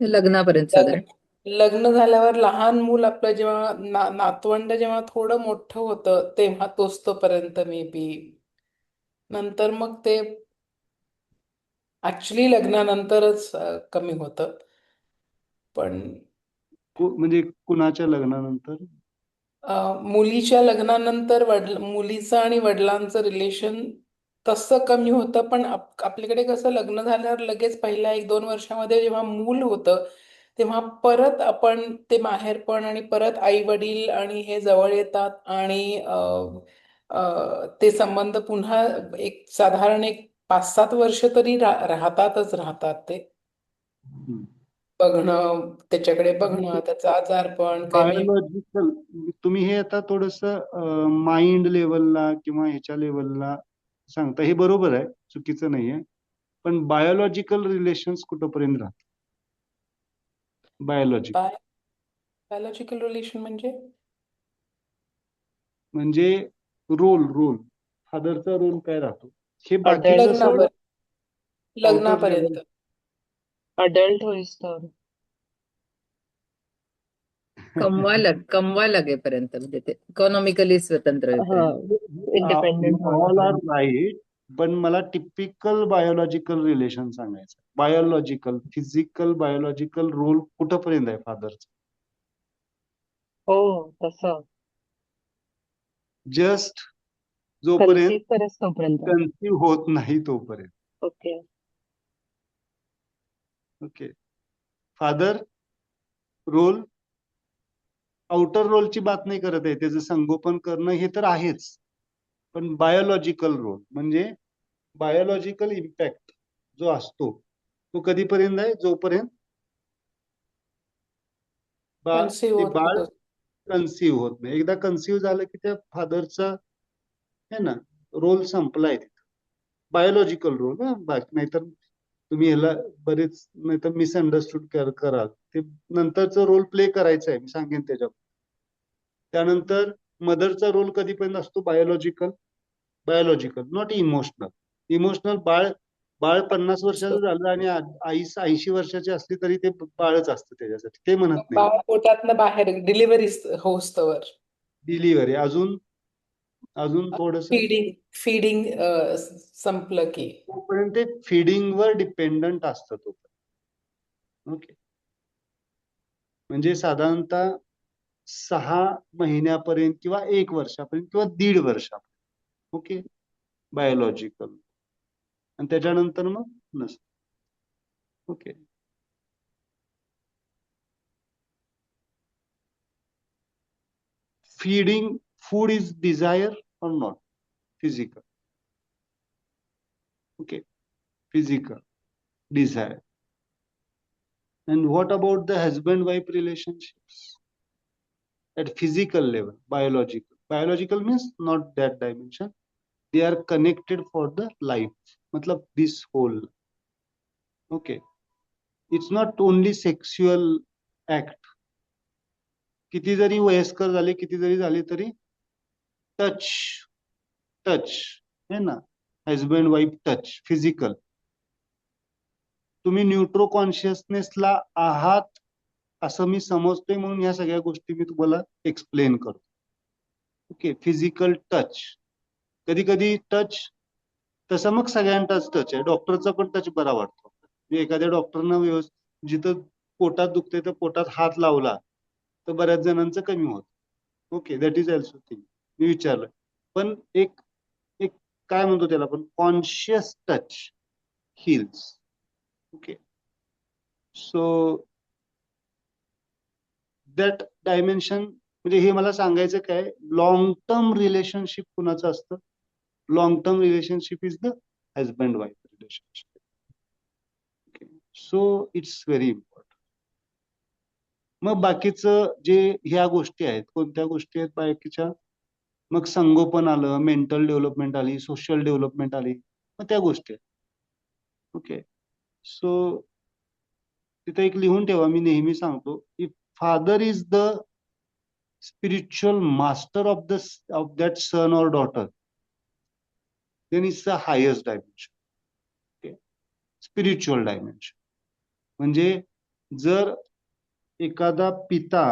Speaker 4: लग्नापर्यंत साधारण.
Speaker 2: लग्न झाल्यावर लहान मूल आपलं जेव्हा नातवंड जेव्हा थोडं मोठं होतं तेव्हा तोपर्यंत मे बी. नंतर मग ते ऍक्च्युली लग्नानंतरच कमी होतं. पण
Speaker 1: म्हणजे कुणाच्या लग्नानंतर?
Speaker 2: मुलीच्या लग्नानंतर मुलीचं आणि वडिलांचं रिलेशन तसं कमी होतं, पण आपल्याकडे कसं लग्न झाल्यावर लगेच पहिल्या 1-2 वर्षामध्ये जेव्हा मूल होतं तेव्हा परत आपण ते माहेरपण आणि परत आई वडील आणि हे जवळ येतात आणि ते संबंध पुन्हा एक साधारण 5-7 वर्ष तरी राहतातच ते. बघणं, त्याच्याकडे बघणं, त्याचं आजारपण काही नाही.
Speaker 1: बायोलॉजिकल, तुम्ही हे आता थोडस माइंड लेवलला किंवा ह्याच्या लेवलला सांगता, हे बरोबर आहे, चुकीचं नाहीये. पण बायोलॉजिकल रिलेशन्स कुठंपर्यंत राहतात?
Speaker 2: बायोलॉजिकल रिलेशन
Speaker 1: म्हणजे रोल फादरचा रोल काय राहतो हे बाकी
Speaker 3: Adult
Speaker 2: लग्नापर्यंत.
Speaker 3: अडल्ट होईस्तोवर.
Speaker 4: कमवा लागेपर्यंत, म्हणजे ते इकॉनॉमिकली स्वतंत्र होईपर्यंत.
Speaker 3: इंडिपेंडेंट
Speaker 1: ऑल आर राईट, पण मला टिपिकल बायोलॉजिकल रिलेशन सांगायचं. बायोलॉजिकल, फिजिकल बायोलॉजिकल रोल कुठंपर्यंत आहे फादरचा?
Speaker 3: हो तसं
Speaker 1: जस्ट जोपर्यंत
Speaker 3: तोपर्यंत.
Speaker 1: कन्सिव्ह होत नाही तोपर्यंत.
Speaker 3: Okay.
Speaker 1: Okay. Father role, outer रोलची बात नाही करत आहे, त्याचं संगोपन करणं हे तर आहेच, पण बायोलॉजिकल रोल म्हणजे बायोलॉजिकल इम्पॅक्ट जो असतो तो कधीपर्यंत आहे? जोपर्यंत बाळ कन्सिव्ह होत नाही. एकदा कन्सिव्ह झालं की त्या फादरचा है ना रोल संपलाय तिथं, बायोलॉजिकल रोल. नाहीतर तुम्ही ह्याला बरेच नाहीतर मिसअंडरस्टूड कराल. ते नंतरचा रोल प्ले करायचा आहे, मी सांगेन त्याच्यात. त्यानंतर मदरचा रोल कधीपर्यंत असतो? Biological, not emotional. इमोशनल बाळ 50 वर्षाचं झालं आणि आई 80 वर्षाची असली तरी ते बाळच असतं त्याच्यासाठी, ते म्हणत नाही.
Speaker 2: बाळ पोटातनं बाहेर डिलिव्हरी होस्तवर
Speaker 1: डिलिव्हरी अजून थोडस
Speaker 2: फीडिंग संपलं की
Speaker 1: तोपर्यंत ते फीडिंगवर डिपेंडंट असतं तो. ओके. म्हणजे साधारणतः 6 महिन्यापर्यंत किंवा 1 वर्षापर्यंत किंवा 1.5 वर्षापर्यंत. ओके. बायोलॉजिकल. आणि त्याच्यानंतर मग नसतं. Okay. Feeding, food is desire or not? Physical. Okay. Physical. Desire. And what about the husband-wife relationships? At physical level, biological. Biological means not that dimension. They are connected for the life. Matlab this whole. Okay. It's not only sexual act. किती जरी वयस्कर झाले, किती जरी झाले तरी touch है ना, हस्बैंड वाइफ टच, फिजिकल तुम्ही न्यूट्रो कॉन्शियसनेसला आहात असं मी समजतोय, म्हणून ह्या सगळ्या गोष्टी मी तुम्हाला एक्सप्लेन करतो. ओके, फिजिकल टच, कधी कधी टच, तसं मग सगळ्यांचाच टच आहे, डॉक्टरचा पण टच बरा वाटतो. म्हणजे एखाद्या डॉक्टरनं व्यवस्थित जिथं पोटात दुखते तर पोटात हात लावला तर बऱ्याच जणांचं कमी होत. Okay, that is also thing. मी विचारलं, पण एक एक काय म्हणतो त्याला आपण, conscious touch heals. Okay, so that dimension, म्हणजे हे मला सांगायचं काय, लॉंग टर्म रिलेशनशिप कुणाचं असतं, long term relationship is the husband wife relationship. Okay, so it's very important. मग बाकीचं जे ह्या गोष्टी आहेत, कोणत्या गोष्टी आहेत बाकीच्या, मग संगोपन आलं, मेंटल डेव्हलपमेंट आली, सोशल डेव्हलपमेंट आली, मग त्या गोष्टी आहेत. ओके, सो तिथे एक लिहून ठेवा, मी नेहमी सांगतो, if father is the spiritual master of that son or daughter, then it's the highest dimension. Okay, spiritual dimension. म्हणजे जर एखादा पिता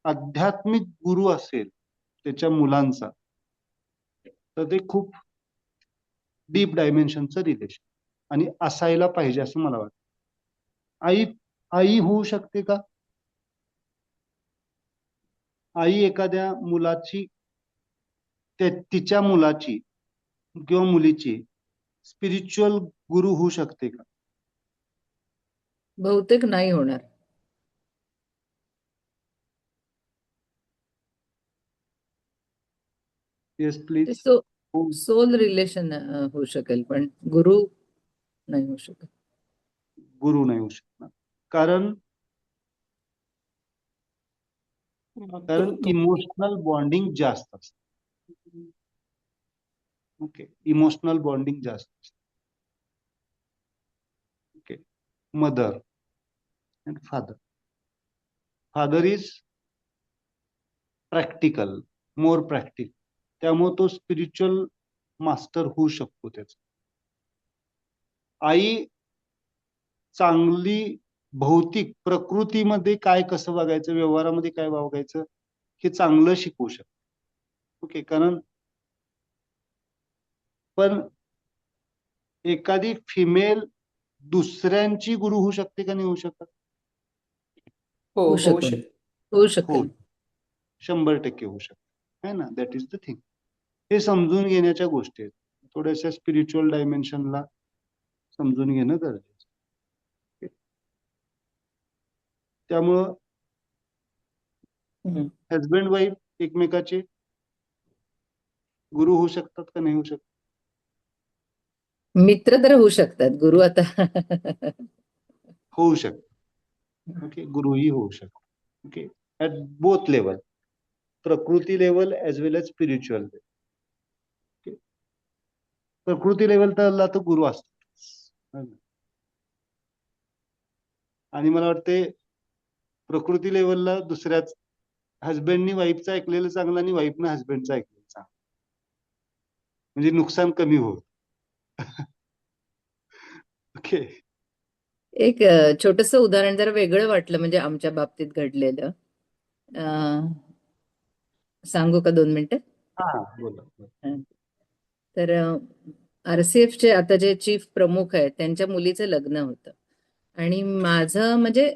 Speaker 1: आध्यात्मिक गुरु असेल त्याच्या मुलांचा, तर ते खूप डीप डायमेन्शनचं रिलेशन आणि असायला पाहिजे असं मला वाटतं. आई आई होऊ शकते का? आई एखाद्या मुलाची, तिच्या मुलाची किंवा मुलीची स्पिरिच्युअल गुरु होऊ शकते का?
Speaker 4: बहुतेक नाही होणार.
Speaker 1: येस
Speaker 4: ते
Speaker 1: प्लीज.
Speaker 4: सोल रिलेशन होऊ शकेल, पण गुरु नाही होऊ शकत.
Speaker 1: गुरु नाही होऊ शकणार, कारण इमोशनल बॉन्डिंग जास्त असतं. ओके, इमोशनल बॉन्डिंग जास्त असतं. Okay, mother and father, father is practical, more practical, त्यामुळे तो स्पिरिच्युअल मास्टर होऊ शकतो त्याचा. आई चांगली भौतिक प्रकृतीमध्ये काय कसं वागायचं, व्यवहारामध्ये काय वागायचं हे चांगलं शिकवू शकते. ओके, कारण पण एखादी फिमेल दुसऱ्यांची गुरु होऊ शकते का नाही होऊ शकत?
Speaker 2: हो,
Speaker 4: होऊ
Speaker 2: होऊ
Speaker 4: शकेल.
Speaker 2: शकते.
Speaker 4: होऊ
Speaker 1: हो,
Speaker 4: शकेल.
Speaker 1: 100% होऊ शकते, है ना. That is the thing. हे समजून घेण्याच्या गोष्टी आहेत, थोड्याशा स्पिरिच्युअल डायमेन्शनला समजून घेणं गरजेचं. त्यामुळं
Speaker 4: हम्म.
Speaker 1: हजबंड वाईफ एकमेकाचे गुरु होऊ शकतात का नाही होऊ शकत?
Speaker 4: मित्र तर होऊ शकतात, गुरु आता
Speaker 1: होऊ शकतात. ओके, गुरुही होऊ शकतात. ओके, ऍट बोथ लेवल, प्रकृती लेवल एज वेल एज स्पिरिच्युअल लेवल. ओके, प्रकृती लेवलला तर गुरु असतात, आणि मला वाटते प्रकृती लेवलला दुसऱ्याच, हजबंडनी वाईफचं ऐकलेलं चांगलं आणि वाईफनं हजबंडचं ऐकलेलं चांगलं, म्हणजे नुकसान कमी होत. ओके,
Speaker 4: एक छोटस उदाहरण जरा वेगळं वाटलं, म्हणजे आमच्या बाबतीत घडलेलं. सांगू का 2 मिनिटं?
Speaker 1: हा बोला.
Speaker 4: तर RCFचे आता जे चीफ प्रमुख आहेत त्यांच्या मुलीचं लग्न होतं, आणि माझं म्हणजे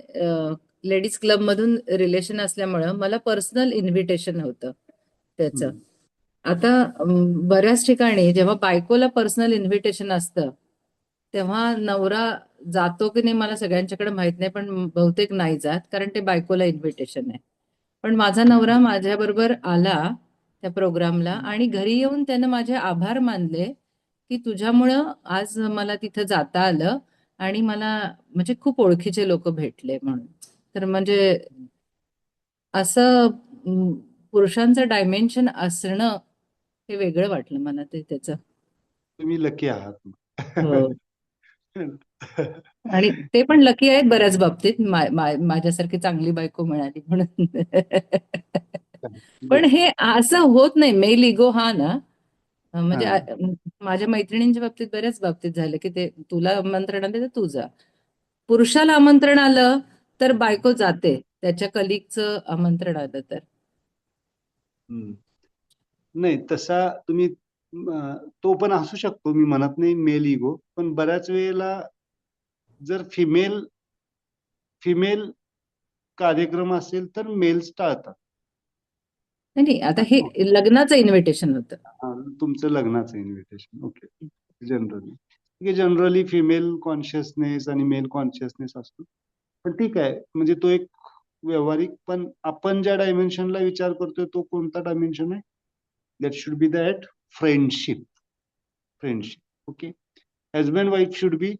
Speaker 4: लेडीज क्लब मधून रिलेशन असल्यामुळं मला पर्सनल इन्व्हिटेशन होतं त्याचं. आता बऱ्याच ठिकाणी जेव्हा बायकोला पर्सनल इन्व्हिटेशन असतं तेव्हा नवरा जातो की नाही मला सगळ्यांच्याकडे माहित नाही, पण बहुतेक नाही जात, कारण ते बायकोला इन्व्हिटेशन आहे. पण माझा नवरा माझ्याबरोबर आला त्या प्रोग्रामला, आणि घरी येऊन त्यानं माझे आभार मानले की तुझ्यामुळं आज मला तिथं जाता आलं आणि मला म्हणजे खूप ओळखीचे लोक भेटले म्हणून. तर म्हणजे असं पुरुषांचं डायमेन्शन असणं हे वेगळं वाटलं मला ते त्याचं.
Speaker 1: तुम्ही लकी आहात.
Speaker 4: हो, आणि ते पण लकी आहेत बऱ्याच बाबतीत, माझ्यासारखी चांगली बायको मिळाली म्हणून. पण हे असं होत नाही, मेल इगो हा ना, म्हणजे
Speaker 1: हा
Speaker 4: माझ्या मैत्रिणींच्या बाबतीत बऱ्याच बाबतीत झालं की ते तुला आमंत्रण आले तर तू जा. पुरुषाला आमंत्रण आलं तर बायको जाते, त्याच्या कलिगचं आमंत्रण आलं तर.
Speaker 1: हम्म. नाही तसा तुम्ही तो पण असू शकतो, मी म्हणत नाही मेल इगो, पण बऱ्याच वेळेला जर फिमेल फिमेल कार्यक्रम असेल तर मेल्स टाळतात.
Speaker 4: नाही नाही, आता हे
Speaker 1: असं होतं.
Speaker 4: लग्नाचं इन्व्हिटेशन होतं.
Speaker 1: तुमचं लग्नाचं invitation, okay. Generally female consciousness आणि मेल कॉन्शियसनेस असतो, पण ठीक आहे. म्हणजे तो एक व्यावहारिक, पण आपण ज्या डायमेन्शनला विचार करतोय तो कोणता डायमेन्शन आहे? That should be that friendship, okay. Husband wife should be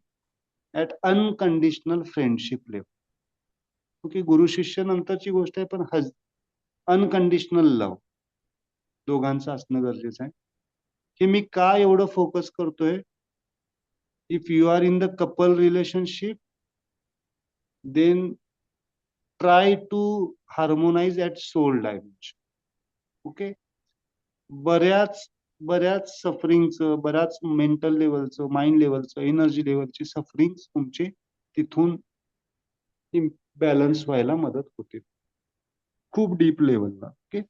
Speaker 1: at unconditional friendship level, okay. गुरु शिष्य नंतरची गोष्ट आहे, पण अनकंडिशनल लव्ह दोघांचं असणं गरजेचं आहे. हे मी का एवढं फोकस करतोय? If you are in the couple relationship, then try to harmonize at soul dimension, okay. बऱ्याच बऱ्याच सफरिंगचं, बऱ्याच मेंटल लेवलचं, माइंड लेवलचं, एनर्जी लेवलची सफरिंग तुमची तिथून बॅलन्स व्हायला मदत होते, खूप डीप लेवलला, ओके.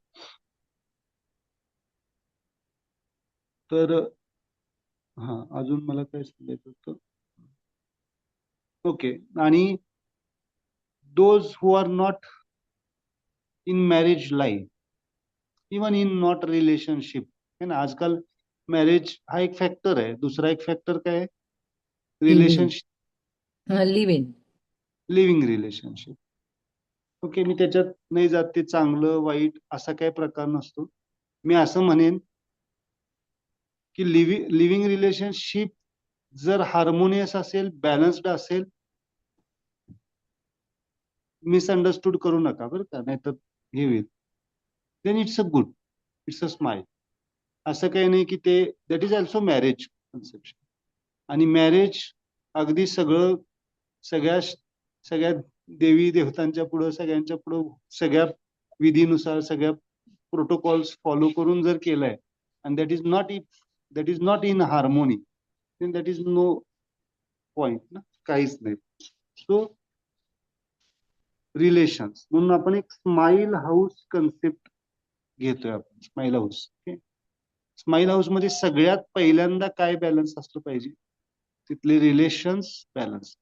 Speaker 1: तर हा अजून मला काय सांगायचं होतं, ओके. आणि those who are not in marriage life, even in not relationship, है ना. आजकाल मॅरेज हा एक फॅक्टर आहे, दुसरा एक फॅक्टर काय आहे? Relationship,
Speaker 4: live in.
Speaker 1: Living relationship, okay. मी त्याच्यात नाही जात, ते चांगलं वाईट असा काही प्रकार नसतो. मी असं म्हणेन की लिव्हिंग रिलेशनशिप जर हार्मोनियस असेल, बॅलन्स्ड असेल, मिसअंडरस्टूड करू नका बरं का, नाहीतर हे होईल. Then it's a good, it's a smile. असं काही नाही की ते, that is also marriage conception. आणि मॅरेज अगदी सगळं, सगळ्या सगळ्या देवी देवतांच्या पुढं, सगळ्यांच्या पुढं, सगळ्या विधीनुसार, सगळ्या प्रोटोकॉल्स फॉलो करून जर केलंय, and that is not in harmony, then that is no point ना, काहीच नाही. सो रिलेशन्स म्हणून आपण एक स्माईल हाऊस कन्सेप्ट घेतोय आपण, smile house, okay. Smile house मध्ये सगळ्यात पहिल्यांदा काय बॅलन्स असलं पाहिजे? तिथले रिलेशन्स बॅलन्स.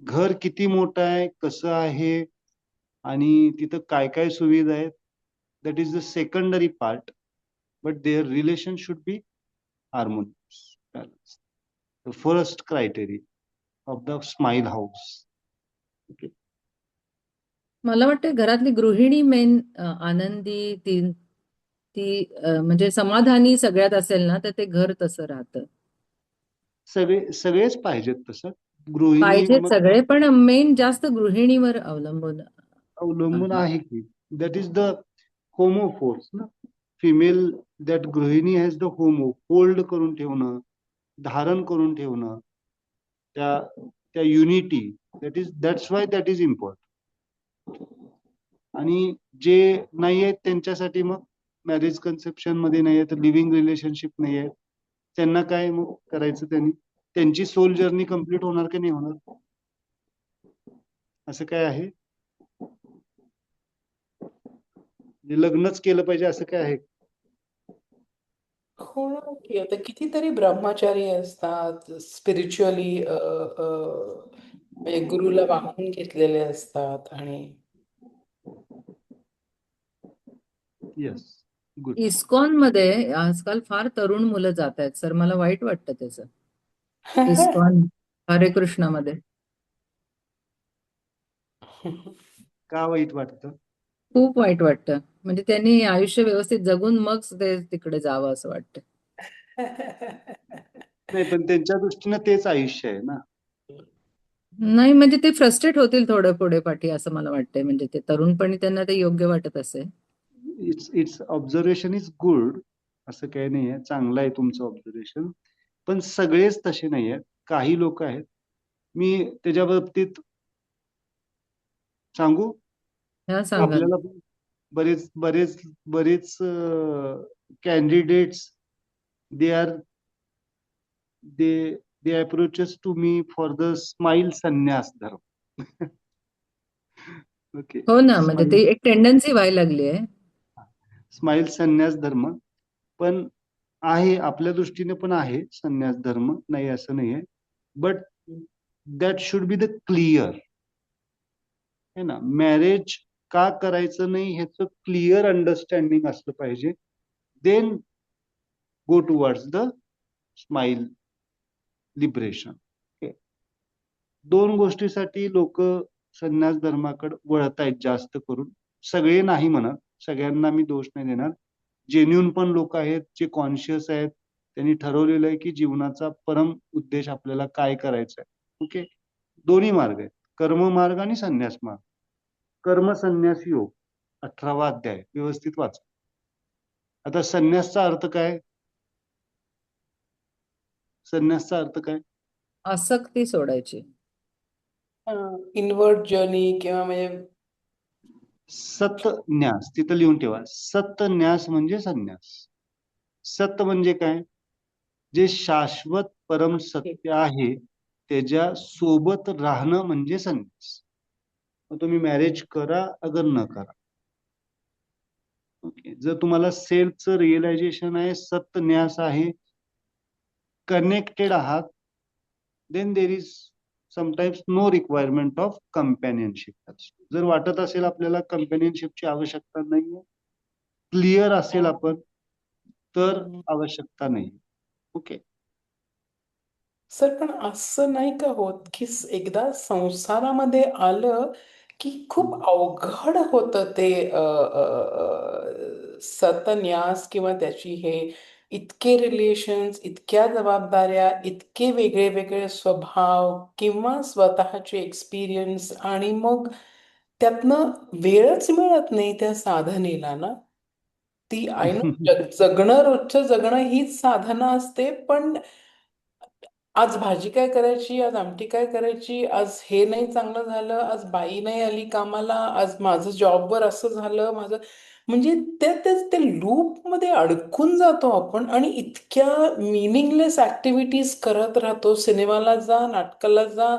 Speaker 1: घर किती मोठं आहे, कसं आहे, आणि तिथं काय काय सुविधा आहेत, that is the secondary part, but their relation should be harmonious, balance. The first criteria of the smile house, okay.
Speaker 4: मला वाटतं घरातली गृहिणी मेन आनंदी, ती ती म्हणजे समाधानी सगळ्यात असेल ना, तर ते घर तसं राहतं.
Speaker 1: सगळेच पाहिजेत तसं, गृहिणी
Speaker 4: पाहिजेत
Speaker 1: मग
Speaker 4: सगळे, पण मेन जास्त गृहिणीवर अवलंबून
Speaker 1: अवलंबून
Speaker 4: आहे.
Speaker 1: आहे की, that is the homo force ना. फिमेल, दॅट गृहिणी हॅज द होमो, होल्ड करून ठेवणं, धारण करून ठेवणं, त्या त्या unity, that's why that is important. आणि जे नाही आहेत त्यांच्यासाठी मग मॅरेज कन्सेप्शन मध्ये नाही आहे, तर लिव्हिंग रिलेशनशिप नाही आहे, त्यांना काय मग करायचं? त्यांची सोल जर्नी कम्प्लीट होणार की नाही होणार? असं काय आहे? लग्नच केलं पाहिजे असं काय आहे?
Speaker 2: होणार की आता कितीतरी ब्रह्मचारी असतात, स्पिरिच्युअली म्हणजे गुरुला वाहून घेतलेले असतात, आणि
Speaker 1: येस, गुड.
Speaker 4: इस्कॉन मध्ये आजकाल फार तरुण मुलं जात आहेत सर, मला वाईट वाटतं त्याचं. इस्कॉन हरे कृष्णामध्ये
Speaker 1: का वाईट वाटतं?
Speaker 4: खूप वाईट वाटतं. म्हणजे त्यांनी आयुष्य व्यवस्थित जगून मग ते तिकडे जावं असं वाटतं.
Speaker 1: नाही, पण त्यांच्या दृष्टीनं तेच आयुष्य आहे ना.
Speaker 4: नाही म्हणजे ते फ्रस्ट्रेट होतील थोडं पुढे पाठी असं मला वाटतंय. म्हणजे ते तरुणपणी त्यांना ते योग्य वाटत असेल.
Speaker 1: इट्स ऑब्झर्वेशन इज गुड, असं काही नाही आहे, चांगलं आहे तुमचं ऑब्झर्वेशन, पण सगळेच तसे नाही आहेत, काही लोक आहेत. मी त्याच्या बाबतीत सांगू?
Speaker 4: ह्या सांगा ना.
Speaker 1: आपल्याला बरेच बरेच बरेच candidates they are they approaches to me for the smile sannyas dharma. Okay,
Speaker 4: हो ना, म्हणजे
Speaker 1: smile
Speaker 4: ती एक टेंडन्सी व्हायला लागली आहे.
Speaker 1: स्माईल संन्यास धर्म पण आहे, आपल्या दृष्टीने पण आहे संन्यास धर्म, नाही असं नाहीये, but that should be the clear, है ना. मॅरेज का करायचं नाही ह्याचं क्लिअर अंडरस्टँडिंग असलं पाहिजे, then go towards the smile liberation. दोन गोष्टीसाठी लोक संन्यास धर्माकडे वळत आहेत जास्त करून. सगळे नाही म्हणत, सगळ्यांना मी दोष नाही देणार. जेन्युन पण लोक आहेत जे कॉन्शियस आहेत, त्यांनी ठरवलेलं आहे की जीवनाचा परम उद्देश आपल्याला काय करायचा आहे. ओके, दोन्ही मार्ग आहेत, कर्म मार्ग आणि संन्यास मार्ग. कर्म संन्यास योग 18वा अध्याय व्यवस्थित वाचा. आता संन्यासचा अर्थ काय? संन्यासचा अर्थ काय?
Speaker 4: आसक्ती सोडायची.
Speaker 2: इनवर्ड जर्नी किंवा म्हणजे
Speaker 1: सतन्यास तिथं लिहून ठेवा. सतन्यास म्हणजे संन्यास. सत म्हणजे काय? जे शाश्वत परम सत्य आहे त्याच्या सोबत राहणं म्हणजे संन्यास. मग तुम्ही मॅरेज करा अगर न करा. ओके, जर तुम्हाला सेल्फचं रिअलायझेशन आहे, सतन्यास आहे, कनेक्टेड आहात, then there is sometimes no requirement of companionship. जर वाटत असेल आपल्याला कंपॅनियनशिपची आवश्यकता नाहीये, क्लिअर असेल आपण, तर आवश्यकता नाही. ओके.
Speaker 2: सर पण असं नाही का होत की एकदा संसारामध्ये आलं की खूप अवघड होतं ते सतन्यास किंवा त्याची हे इतके रिलेशन्स, इतक्या जबाबदाऱ्या, इतके वेगळे वेगळे स्वभाव किंवा स्वतःचे एक्सपिरियन्स, आणि मग त्यातनं वेळच मिळत नाही त्या साधनेला ना. ती आय नो जगणं, रोजचं जगणं हीच साधना असते, पण आज भाजी काय करायची, आज आमटी काय करायची, आज हे नाही चांगलं झालं, आज बाई नाही आली कामाला, आज माझं जॉबवर असं झालं, माझं म्हणजे ते लूप मध्ये अडकून जातो आपण आणि इतक्या मिनिंगलेस ऍक्टिव्हिटीज करत राहतो. सिनेमाला जा, नाटकाला जा,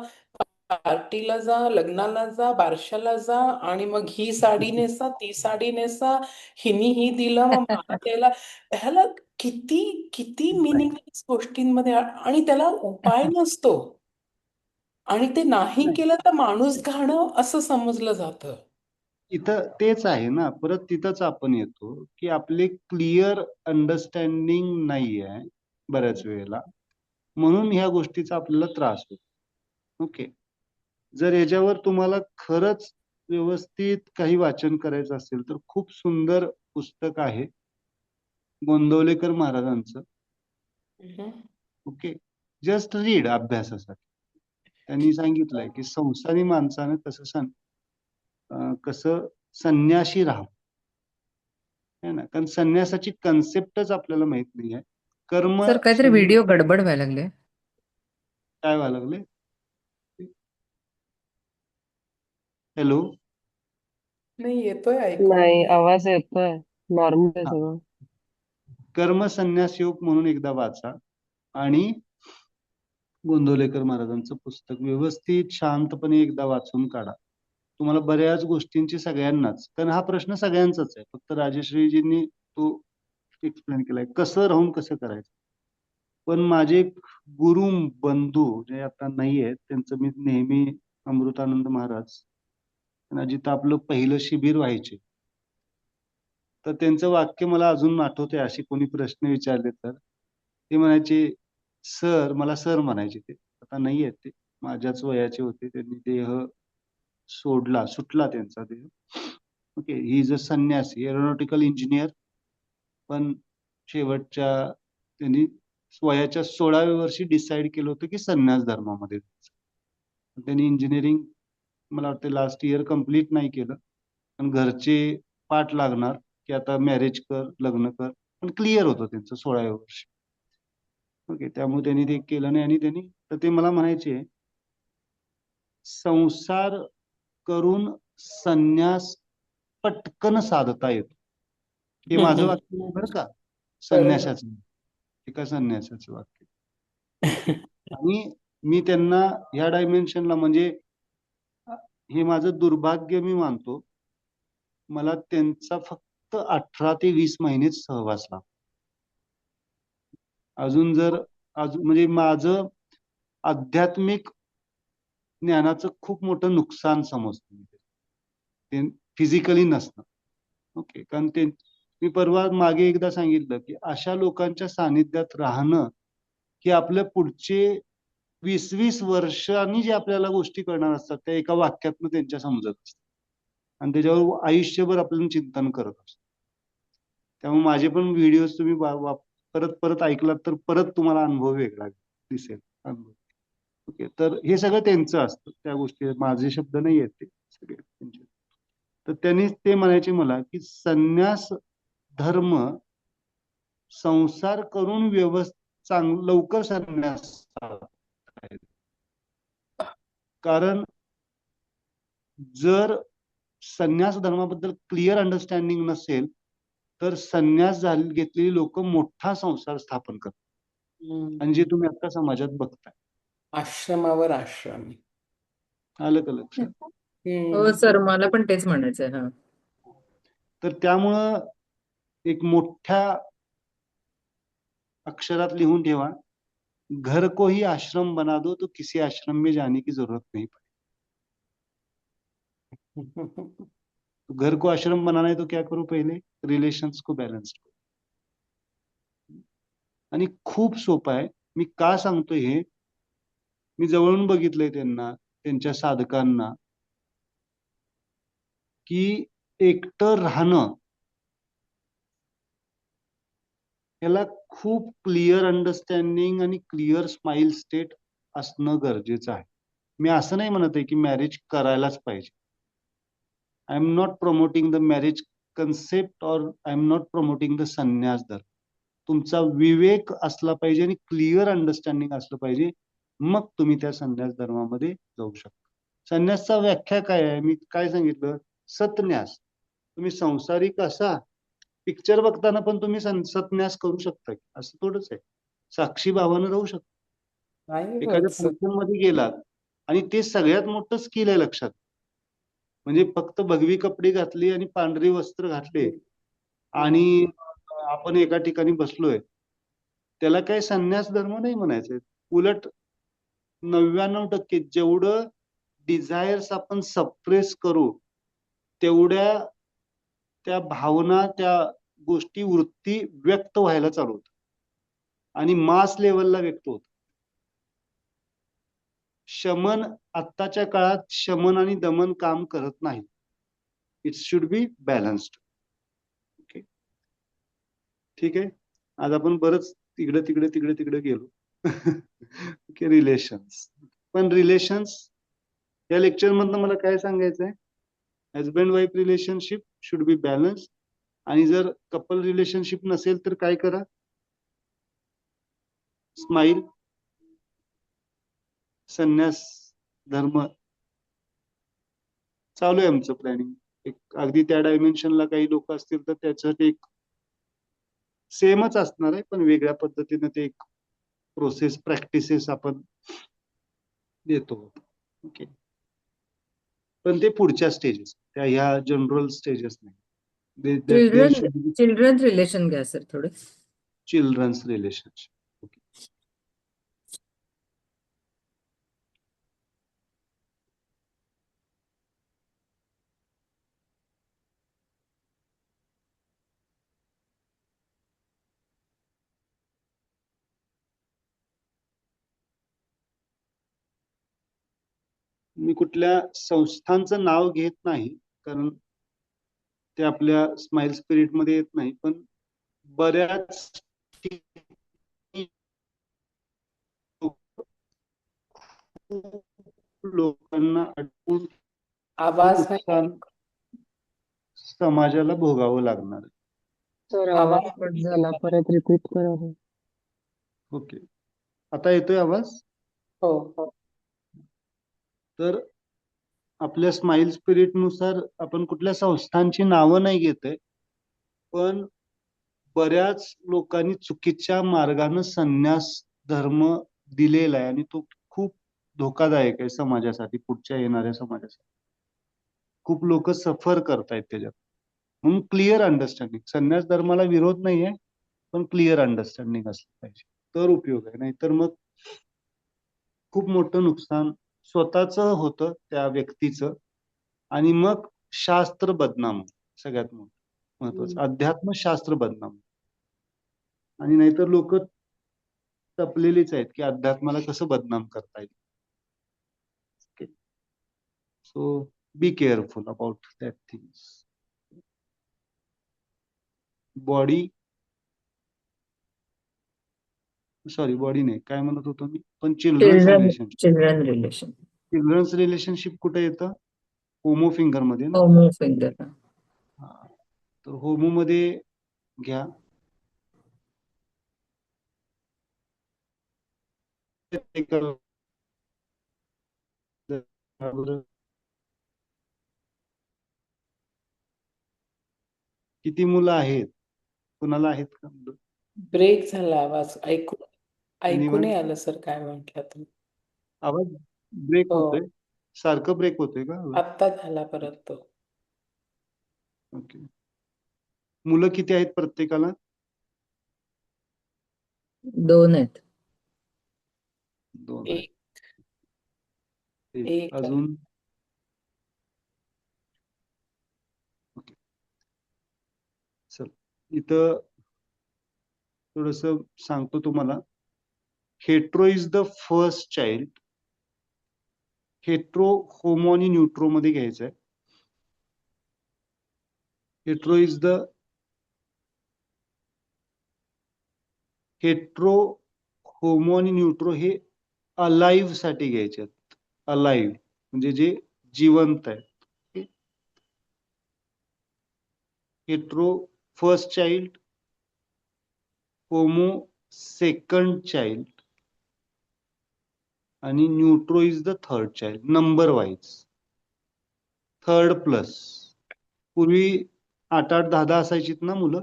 Speaker 2: पार्टीला जा, लग्नाला जा, बारशाला जा, आणि मग ही साडी नेसा, ती साडी नेसा, हिनी ही दिलं मग मला द्यायला. ह्याला किती किती मिनिंगलेस गोष्टींमध्ये आणि त्याला उपाय नसतो, आणि ते नाही केलं तर माणूस घाणं असं समजलं जातं.
Speaker 1: इथं तेच आहे ना, परत तिथंच आपण येतो की आपले क्लिअर अंडरस्टँडिंग नाही आहे बऱ्याच वेळेला, म्हणून ह्या गोष्टीचा आपल्याला त्रास होतो. ओके, जर याच्यावर तुम्हाला खरंच व्यवस्थित काही वाचन करायचं असेल तर खूप सुंदर पुस्तक आहे गोंदवलेकर महाराजांचं. ओके, जस्ट रीड अभ्यासासाठी. त्यांनी सांगितलंय की संसारी माणसानं कसं संन्याशी राहावं, है ना. कारण संन्यासाची कन्सेप्टच आपल्याला माहित नाही आहे. कर्म
Speaker 4: सर काहीतरी व्हिडिओ गडबड व्हायला लागले.
Speaker 1: काय व्हायला लागले? हॅलो,
Speaker 2: नाही येतोय ऐकू.
Speaker 3: नाही, आवाज येतोय. नॉर्मल आहे
Speaker 1: हा.
Speaker 3: सगळं.
Speaker 1: कर्म संन्यास योग म्हणून एकदा वाचा आणि गोंदवलेकर महाराजांचं पुस्तक व्यवस्थित शांतपणे एकदा वाचून काढा. तुम्हाला बऱ्याच गोष्टींची सगळ्यांनाच, कारण हा प्रश्न सगळ्यांचाच आहे, फक्त राजश्रीजींनी तो एक्सप्लेन केलाय कसं राहून कसं करायचं. पण माझे एक गुरु बंधू जे आता नाही आहेत, त्यांचं मी नेहमी अमृतानंद महाराज, त्यांना जिथं आपलं पहिलं शिबिर व्हायचे, तर त्यांचं वाक्य मला अजून आठवते. अशी कोणी प्रश्न विचारले तर ते म्हणायचे, सर, मला सर म्हणायचे, ते आता नाही आहेत, ते माझ्याच वयाचे होते, त्यांनी देह सुटला त्यांचा देह. ओके, ही इज अ संन्यासी, एरोनॉटिकल इंजिनियर, पण शेवटच्या त्यांनी वयाच्या 16व्या वर्षी डिसाईड केलं होतं की संन्यास धर्मामध्ये जायचं. त्यांनी इंजिनिअरिंग मला वाटतं लास्ट इयर कम्प्लीट नाही केलं, पण घरचे पाठ लागणार की आता मॅरेज कर, लग्न कर, पण क्लिअर होतं त्यांचं 16व्या वर्षी. ओके, त्यामुळे त्यांनी ते केलं नाही. आणि त्यांनी तर ते मला म्हणायचे, संसार करून संन्यास पटकन साधता येतो. हे माझं वाक्य नाही बरं का, संन्यासाचं. एका संन्यासाचं वाक्य. आणि मी त्यांना ह्या डायमेन्शनला म्हणजे हे माझं दुर्भाग्य मी मानतो. मला त्यांचा फक्त 18 ते 20 महिनेच सहवास लागला. अजून म्हणजे माझं आध्यात्मिक ज्ञानाचं खूप मोठं नुकसान समजतो मी ते फिजिकली नसणं. ओके. कारण ते मी परवा मागे एकदा सांगितलं की अशा लोकांच्या सानिध्यात राहणं की आपल्या पुढचे 20-20 वर्षांनी जे आपल्याला गोष्टी कळणार असतात त्या एका वाक्यातनं त्यांच्या समजत असतात आणि त्याच्यावर आयुष्यभर आपल्याला चिंतन करत असतो. त्यामुळे माझे पण व्हिडिओज तुम्ही परत परत ऐकलात तर परत तुम्हाला अनुभव वेगळा दिसेल. ओके. तर हे सगळं त्यांचं असतं. त्या गोष्टी माझे शब्द नाही आहेत ते सगळे त्यांचे. तर त्यांनी ते म्हणायचे मला की संन्यास धर्म संसार करून लवकर संन्यास कारण जर संन्यास धर्माबद्दल क्लिअर अंडरस्टँडिंग नसेल तर संन्यास घेतलेली लोक मोठा संसार स्थापन करतात आणि जे तुम्ही आता समाजात बघताय.
Speaker 2: आश्रमावर आश्रम.
Speaker 1: आलं का लक्षात?
Speaker 4: हो सर, मला पण तेच म्हणायचंय. हा,
Speaker 1: तर त्यामुळं एक मोठ्या अक्षरात लिहून ठेवा, घर को ही आश्रम बना दो तो किसी आश्रम में जाने की जरूरत नहीं पड़ेगी. घर को आश्रम बनाना है तो क्या करो, पहिले रिलेशन्स को बॅलन्स करो. आणि खूप सोपं आहे. मी का सांगतो हे, मी जवळून बघितलंय त्यांना, त्यांच्या साधकांना, की एकटं राहणं याला खूप क्लिअर अंडरस्टँडिंग आणि क्लिअर स्माइल स्टेट असणं गरजेचं आहे. मी असं नाही म्हणत आहे की मॅरेज करायलाच पाहिजे. I am not promoting the marriage concept और I am not promoting the sannyas dharma. तुमचा विवेक असला पाहिजे आणि क्लिअर अंडरस्टँडिंग असलं पाहिजे, मग तुम्ही त्या संन्यास धर्मामध्ये जाऊ शकता. संन्यासचा व्याख्या काय आहे? मी काय सांगितलं? सतन्यास. तुम्ही संसारिक असा, पिक्चर बघताना पण तुम्ही सतन्यास करू शकता, असं थोडंच आहे. साक्षी भावानं राहू शकता.
Speaker 2: नाही
Speaker 1: एखाद्या
Speaker 2: होत.
Speaker 1: फंक्शन मध्ये गेलात आणि ते सगळ्यात मोठं स्किल आहे लक्षात. म्हणजे फक्त भगवी कपडे घातली आणि पांढरी वस्त्र घातले आणि आपण एका ठिकाणी बसलोय, त्याला काही संन्यास धर्म नाही म्हणायचं. उलट 99% जेवढं डिझायर्स आपण सप्रेस करू तेवढ्या त्या भावना, त्या गोष्टी, वृत्ती व्यक्त व्हायला चालू होतात आणि मास लेवलला व्यक्त होत. शमन आत्ताच्या काळात शमन आणि दमन काम करत नाही. It should be balanced. Okay, ठीक आहे. आज आपण बरंच तिकडे गेलो. Okay, relations. पण रिलेशन्स या लेक्चर मधनं मला काय सांगायचंय? Husband wife relationship should be balance. आणि जर कपल रिलेशनशिप नसेल तर काय करा? स्माईल, संन्यास धर्म चालू आहे आमचं प्लॅनिंग. एक अगदी त्या डायमेन्शनला काही लोक असतील तर त्याच्यासाठी एक सेमच असणार आहे, पण वेगळ्या पद्धतीने ते एक प्रोसेस, प्रॅक्टिसेस आपण देतो. ओके, पण ते पुढच्या स्टेजेस, त्या ह्या जनरल स्टेजेस नाही.
Speaker 4: चिल्ड्रन रिलेशन घ्या सर थोडे.
Speaker 1: Childrens relationship. ओके, मी कुठल्या संस्थांचं नाव घेत नाही कारण ते आपल्या स्माइल स्पिरिट मध्ये येत नाही, पण बऱ्याच लोकांना अडकून
Speaker 2: आवाज नाही
Speaker 1: नुकसान
Speaker 2: येत.
Speaker 1: समाजाला भोगावं लागणार.
Speaker 3: सर आवाज कट झाला, परत रिपीट करा.
Speaker 1: ओके, आता येतोय आवाज?
Speaker 2: हो हो.
Speaker 1: तर आपल्या स्माइल स्पिरिट नुसार आपण कुठल्या संस्थांची नावं नाही घेतोय, पण बऱ्याच लोकांनी चुकीच्या मार्गाने संन्यास धर्म दिलेला आहे आणि तो खूप धोकादायक आहे समाजासाठी, पुढच्या येणाऱ्या समाजासाठी. खूप लोक सफर करतायत त्याच्यात. म्हणून क्लिअर अंडरस्टँडिंग, संन्यास धर्माला विरोध नाहीये, पण क्लिअर अंडरस्टँडिंग असलं पाहिजे तर उपयोग आहे. नाहीतर मग खूप मोठं नुकसान स्वतःचं होतं त्या व्यक्तीचं आणि मग शास्त्र बदनाम होतं. सगळ्यात महत्वाचं अध्यात्मशास्त्र बदनाम. आणि नाहीतर लोक टपलेलीच आहेत की अध्यात्माला कसं बदनाम करता येईल. So be careful about that things. Body body नाही, काय म्हणत होतो मी, पण चिल्ड्रन्स
Speaker 4: रिलेशन
Speaker 1: रिलेशनशिप कुठे येतं? होमो फिंगर मध्ये ना.
Speaker 4: Homo finger.
Speaker 1: हा. तर होमो मध्ये घ्या. किती मुलं आहेत? कुणाला आहेत का मुलं?
Speaker 2: ब्रेक झाला आवाज, ऐकू
Speaker 1: Anyone?
Speaker 2: नाही आलं सर काय म्हटलं तुम्ही.
Speaker 1: आवाज ब्रेक
Speaker 2: हो,
Speaker 1: होतोय, सारखं ब्रेक होतोय का?
Speaker 2: आत्ता झाला परत तो.
Speaker 1: ओके. मुलं किती आहेत प्रत्येकाला?
Speaker 4: 2 आहेत.
Speaker 1: 2 आहेत.
Speaker 2: एक आहे.
Speaker 1: अजून? ओके. चल, इथं थोडस सांगतो तुम्हाला. Hetero is the first child. Hetero homo आणि न्यूट्रो मध्ये घ्यायचं आहे. हेट्रो होमो आणि न्यूट्रो हे अलाइव्ह साठी घ्यायचे आहेत. अलाइव्ह म्हणजे जे जिवंत आहे. Hetero first child, homo second child आणि न्यूट्रो is the third child. Number wise third plus. पूर्वी 8-8, 10-10 असायचीत ना मुलं.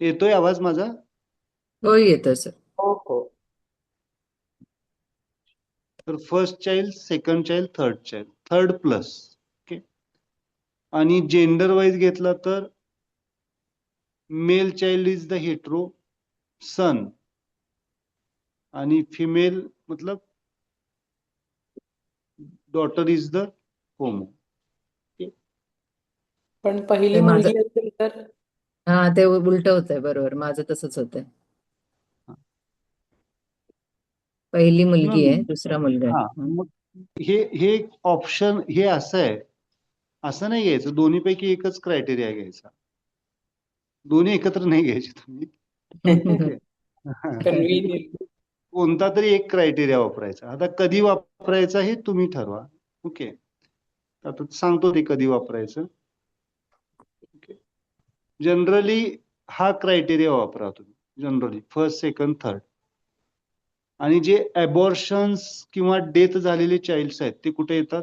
Speaker 1: येतोय आवाज माझा?
Speaker 4: हो, येतं सर.
Speaker 2: हो.
Speaker 1: तर first child, second child, third child, third plus. Okay. आणि जेंडर वाईज घेतला तर male child is the hetero son आणि फिमेल मतलब डॉटर इज द होमो.
Speaker 2: पण पहिली
Speaker 4: ते माझं
Speaker 2: मुलगी असेल तर
Speaker 4: हा ते उलट होतंय. बरोबर, माझं तसंच होतंय. पहिली मुलगी आहे, दुसरा मुलगा
Speaker 1: हा,
Speaker 4: आहे.
Speaker 1: मग हे ऑप्शन हे असं आहे. असं नाही घ्यायचं, दोन्हीपैकी एकच क्रायटेरिया घ्यायचा. दोन्ही एकत्र नाही घ्यायचे तुम्ही. ओके.
Speaker 2: कन्व्हिनियंट.
Speaker 1: कोणता तरी एक क्रायटेरिया वापरायचा. आता कधी वापरायचा हे तुम्ही ठरवा. ओके. आता सांगतो ते कधी वापरायचं. ओके. जनरली हा क्रायटेरिया वापरा तुम्ही. Generally first, second, third. आणि जे अबॉर्शन्स किंवा डेथ झालेले चाइल्ड्स आहेत ते कुठे येतात?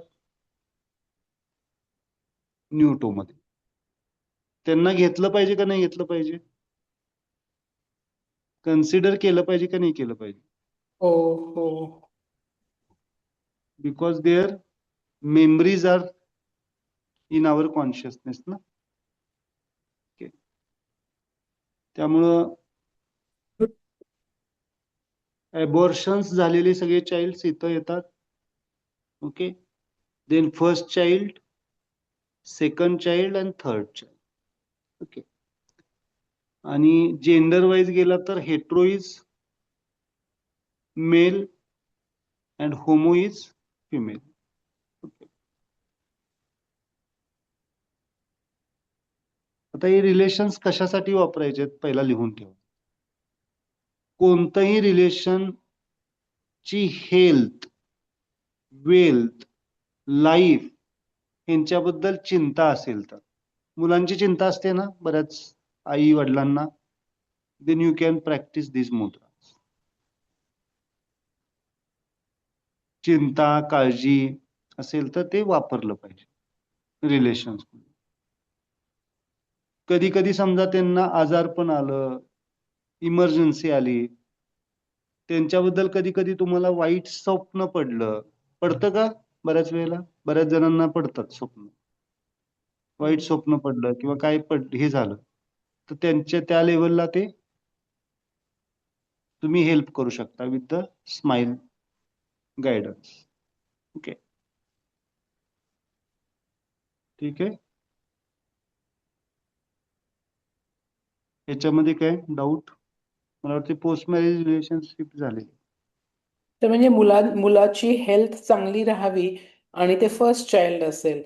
Speaker 1: न्यूटो मध्ये. त्यांना घेतलं पाहिजे का नाही घेतलं पाहिजे? कन्सिडर केलं पाहिजे का नाही केलं पाहिजे?
Speaker 2: हो.
Speaker 1: Because their memories are in our consciousness ना. त्यामुळं अबॉर्शन्स झालेले सगळे चाइल्ड इथं येतात. Okay. Then first child, second child and third child. Okay. आणि जेंडर वाईज गेला तर hetero is male and homo is female. Okay. आता हे रिलेशन्स कशासाठी वापरायचे पहिला लिहून ठेवा. कोणतंही रिलेशन ची हेल्थ, वेल्थ, लाईफ यांच्याबद्दल चिंता असेल तर, मुलांची चिंता असते ना बऱ्याच आई वडिलांना, देन यू कॅन प्रॅक्टिस दिस मुद्रा. चिंता, काळजी असेल तर ते वापरलं पाहिजे रिलेशन्स. कधी कधी समजा त्यांना आजारपण आलं, इमर्जन्सी आली, त्यांच्याबद्दल कधी कधी तुम्हाला वाईट स्वप्न पडतं का? बऱ्याच वेळेला बऱ्याच जणांना पडतात स्वप्न, वाईट स्वप्न पडलं किंवा काय हे झालं, तर त्यांच्या त्या लेवलला ते तुम्ही हेल्प करू शकता with the smile guidance. Okay, ठीक आहे. याच्यामध्ये काय डाऊट? मला वाटते पोस्ट मॅरेज रिलेशनशिप झाले.
Speaker 2: तर म्हणजे मुलाची हेल्थ चांगली राहावी आणि ते फर्स्ट चाइल्ड असेल,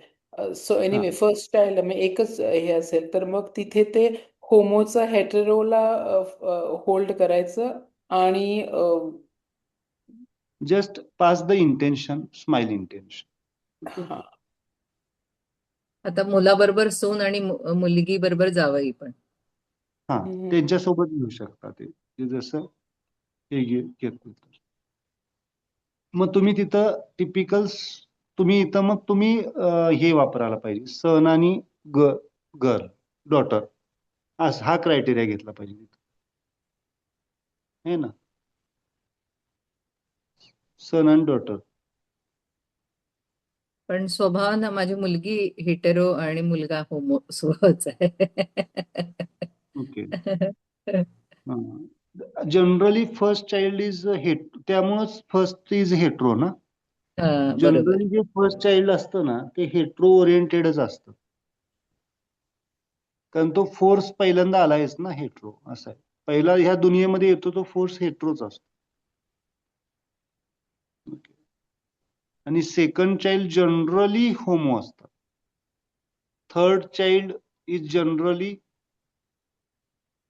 Speaker 2: सो
Speaker 1: हा,
Speaker 2: एनिवे फर्स्ट चाइल्ड म्हणजे एकच हे असेल, तर मग तिथे ते होमोचा हेटेरोला होल्ड करायचं आणि
Speaker 1: just pass the intention, smile intention. Okay,
Speaker 2: हा
Speaker 4: आता मुलाबरोबर सून आणि मुलगी बरोबर जावई पण.
Speaker 1: हा, त्यांच्यासोबत घेऊ शकता ते जसं हे घेतलं. मग तुम्ही तिथं टिपिकल तुम्ही इथं मग तुम्ही हे वापरायला पाहिजे, सन आणि गर्ल, डॉटर, हा क्रायटेरिया घेतला पाहिजे तिथं, है ना, सन आणि डॉटर.
Speaker 4: पण स्वभावानं माझी मुलगी हेटेरो आणि मुलगा होमो स्वभावच आहे.
Speaker 1: Okay. Generally first child is त्यामुळेच फर्स्ट इज हेट्रो ना.
Speaker 4: हा, बरोबर.
Speaker 1: जनरली जे फर्स्ट चाइल्ड असतं ना ते हेट्रो ओरिएंटेडच असतं, कारण तो फोर्स पहिल्यांदा आलायच ना, हेट्रो असा आहे. पहिला ह्या दुनियेमध्ये येतो तो फोर्स हेट्रोच असतो. आणि सेकंड चाइल्ड जनरली होमो असतात. थर्ड चाइल्ड इज जनरली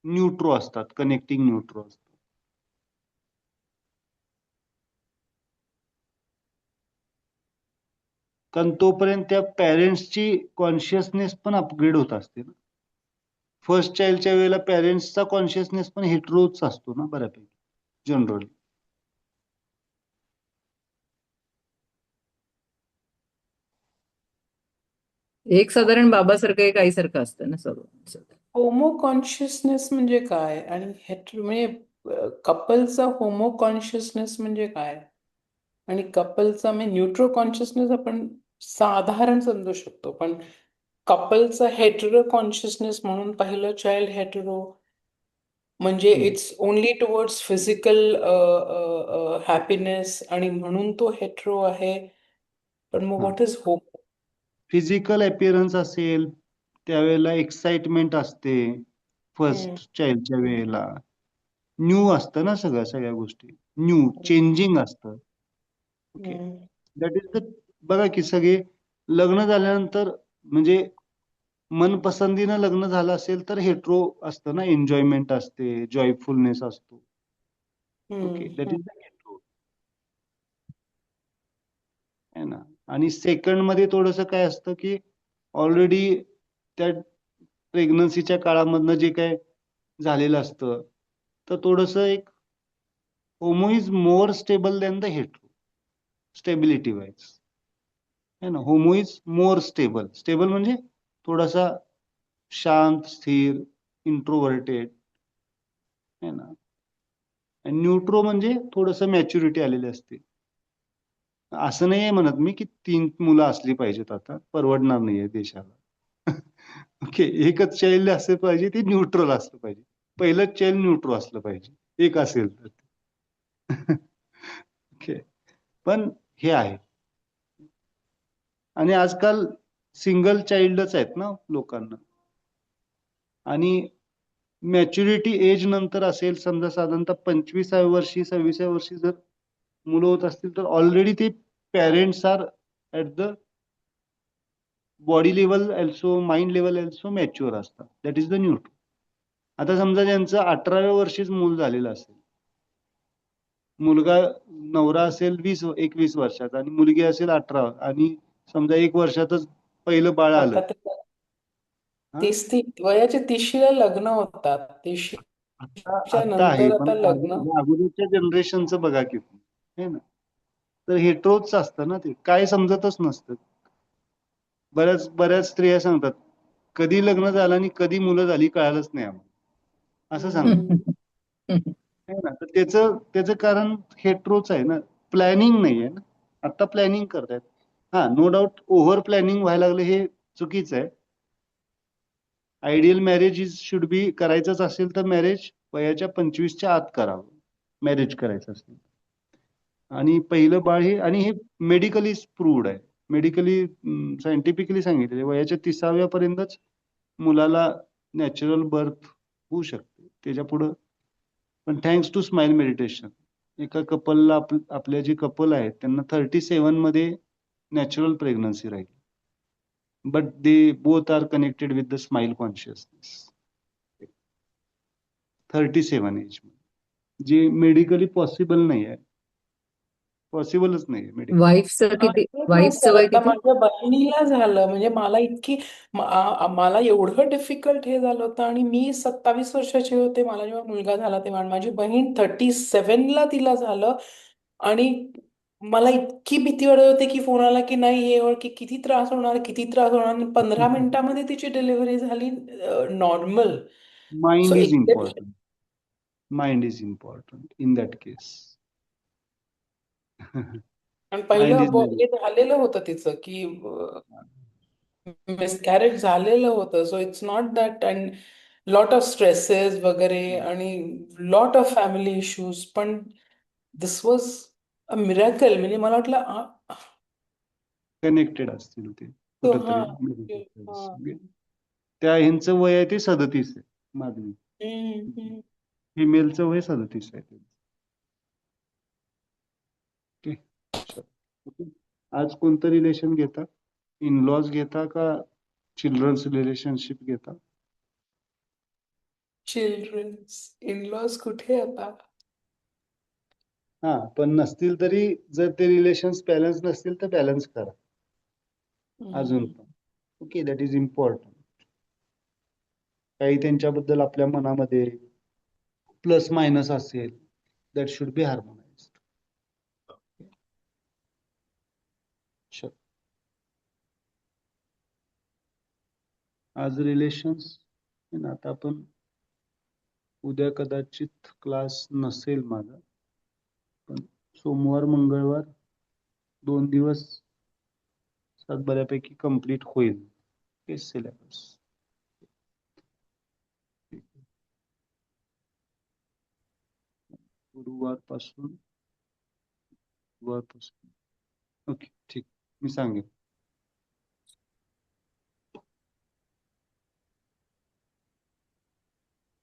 Speaker 1: न्यूट्रो असतात, कनेक्टिंग न्यूट्रो असतात. कारण तोपर्यंत त्या पॅरेंट्सची कॉन्शियसनेस पण अपग्रेड होत असते ना. फर्स्ट चाइल्डच्या वेळेला पॅरेंट्सचा कॉन्शियसनेस पण हेट्रोच असतो ना बऱ्यापैकी जनरली.
Speaker 4: एक साधारण बाबासारखं एक आईसारखं असतं ना सर्व.
Speaker 2: होमो कॉन्शियसनेस म्हणजे काय आणि म्हणजे कपलचा होमो कॉन्शियसनेस म्हणजे काय आणि कपलचा म्हणजे न्यूट्रो कॉन्शियसनेस आपण साधारण समजू शकतो, पण कपलचा हेटेरो कॉन्शियसनेस म्हणून पहिलं चाइल्ड हेटेरो म्हणजे it's only towards physical happiness आणि म्हणून तो हेटेरो आहे. पण मग what is homo?
Speaker 1: Physical appearance असेल त्यावेळेला एक्साइटमेंट असते, फर्स्ट चाइल्डच्या वेळेला न्यू असतं ना, सगळ्या गोष्टी न्यू चेंजिंग असतं. Okay, that is the. बघा की सगळे लग्न झाल्यानंतर म्हणजे मनपसंतीनं लग्न झालं असेल तर हेट्रो असतं ना, एन्जॉयमेंट असते, जॉयफुलनेस असतो. Okay, that is the hetero, है ना. आणि सेकंड मध्ये थोडंसं काय असतं की ऑलरेडी त्या प्रेग्नन्सीच्या काळामधनं जे काय झालेलं असतं, तर थोडंसं एक homo is more stable than the hetero, stability wise, है ना. होमो इज मोर स्टेबल म्हणजे थोडासा शांत, स्थिर, इंट्रोव्हर्टेड, है ना. आणि न्यूट्रो म्हणजे थोडंसं मॅच्युरिटी आलेली असते. असं नाहीये म्हणत मी की 3 मुलं असली पाहिजेत, आता परवडणार नाहीये देशाला. ओके, एकच चाइल्ड असलं पाहिजे, ते न्यूट्रल असलं पाहिजे. पहिलंच चाइल्ड न्यूट्रो असलं पाहिजे, एक असेल तर. ओके, पण हे आहे. आणि आजकाल सिंगल चाइल्डच आहेत ना लोकांना. आणि मॅच्युरिटी एज नंतर असेल, समजा साधारणतः 25व्या वर्षी 26व्या वर्षी जर मुलं होत असतील तर ऑलरेडी ते parents are at the body level also, mind level also mature असतात. दॅट इज द न्यूट्रो. आता समजा त्यांचं 18व्या वर्षीच मूल झालेलं असेल, मुलगा नवरा असेल 21 वर्षाचा आणि मुलगी असेल 18, आणि समजा 1 वर्षातच पहिलं बाळ आलं.
Speaker 2: आता वयाच्या 30शीला लग्न होतात, 30च्या
Speaker 1: आता आहे,
Speaker 2: नंतर
Speaker 1: पण
Speaker 2: आता लग्न.
Speaker 1: अगोदरच्या जनरेशनचं बघा की, है ना. तर हेट्रोच असतं ना, ते काय समजतच नसतं. बऱ्याच स्त्रिया सांगतात कधी लग्न झालं आणि कधी मुलं झाली कळालंच नाही आम्हाला असं सांगतो है ना. तर त्याचं कारण हेट्रोच आहे ना, प्लॅनिंग नाही आहे ना. आता प्लॅनिंग करतायत. हा, नो डाऊट ओव्हर प्लॅनिंग व्हायला लागलं हे चुकीचं आहे. आयडियल मॅरेज शुड बी करायचंच असेल तर मॅरेज वयाच्या 25च्या आत करावं, मॅरेज करायचं असेल. आणि पहिलं बाळ हे, आणि हे मेडिकली प्रूव्ड आहे, मेडिकली सायंटिफिकली सांगितले वयाच्या 30व्या पर्यंतच मुलाला नॅचरल बर्थ होऊ शकते. त्याच्या पुढं पण थँक्स टू स्माइल मेडिटेशन एका कपलला, आपल्या जे कपल आहेत त्यांना 37 मध्ये नॅचरल प्रेग्नन्सी राहील. But they both are connected with the smile consciousness. 37 age, जे मेडिकली पॉसिबल नाही आहे, पॉसिबलच नाही मेडिकल.
Speaker 4: वाईफचं किती,
Speaker 2: तेच
Speaker 4: वाईफचं
Speaker 2: म्हणते,
Speaker 4: वय
Speaker 2: आता
Speaker 4: किती?
Speaker 2: माझ्या बहिणीला झालं, म्हणजे मला मला एवढं डिफिकल्ट हे झालं होतं, आणि मी 27 वर्षाचे होते मला जेव्हा मुलगा झाला तेव्हा, आणि माझी बहीण 37ला तिला झालं. आणि मला इतकी भीती वाटत होती की फोन आला की नाही हे की किती त्रास होणार, किती त्रास होणार. आणि 15 मिनिटामध्ये तिची डिलिव्हरी झाली normal.
Speaker 1: Mind
Speaker 2: so
Speaker 1: is
Speaker 2: except.
Speaker 1: important. Mind is important in that case.
Speaker 2: आणि पहिलं
Speaker 1: Mind is very.
Speaker 2: हे झालेलं होतं तिचं की मिसकॅरेज झालेलं होतं. So it's not that, and lot of stresses वगैरे आणि लॉट ऑफ फॅमिली इश्यूज. पण दिस वॉज अ मिरॅकल. म्हणजे मला वाटलं
Speaker 1: कनेक्टेड असतील ते
Speaker 2: तो
Speaker 1: कुठंतरी. त्या ह्यांचं वय आहे ते 37 आहे, माधवी. फिमेलचं वय 37 आहे. ओके. ओके. आज कोणतं रिलेशन घेता? इन-लॉज घेता का चिल्ड्रन्स रिलेशनशिप घेता?
Speaker 2: चिल्ड्रन्स. इन-लॉज कुठे आता?
Speaker 1: हा, पण नसतील तरी जर ते रिलेशन्स बॅलन्स नसतील तर बॅलन्स करा अजून पण. Okay, that is important. काही त्यांच्याबद्दल आपल्या मनामध्ये प्लस मायनस असेल, दॅट शुड बी हार्मोनाइज्ड. आज रिलेशन्स, आता आपण उद्या कदाचित क्लास नसेल माझा, पण सोमवार मंगळवार 2 दिवस बऱ्यापैकी कंप्लीट होईल हे सिलेबस. गुरुवारपासून ओके, ठीक, मी सांगेन.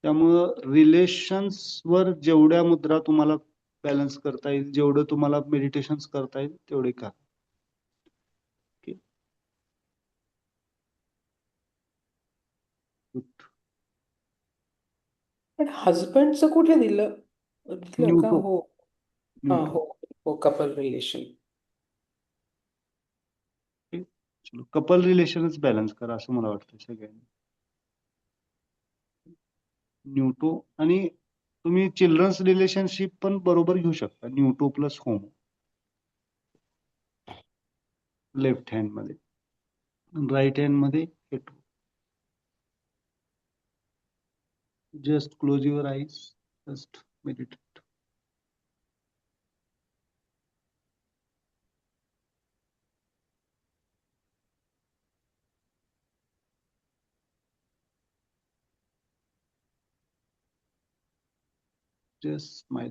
Speaker 1: त्यामुळं रिलेशन्सवर जेवढ्या मुद्रा तुम्हाला बॅलन्स करता येईल, जेवढं तुम्हाला मेडिटेशन्स करता येईल तेवढे करा. Okay, good.
Speaker 2: पण हजबंडचं कुठे दिलं? दिलं का?
Speaker 1: न्यूटो,
Speaker 2: हो. हा,
Speaker 1: न्यूटो.
Speaker 2: हो हो, कपल रिलेशन.
Speaker 1: चलो, कपल रिलेशनच बॅलन्स करा असं मला वाटतं सगळ्यांनी. न्यूटो, आणि तुम्ही चिल्ड्रन्स रिलेशनशिप पण बरोबर घेऊ शकता, न्यूटो प्लस होम लेफ्ट हँड मध्ये, राईट हँड मध्ये हेटो. Just close your eyes, just meditate. Just smile.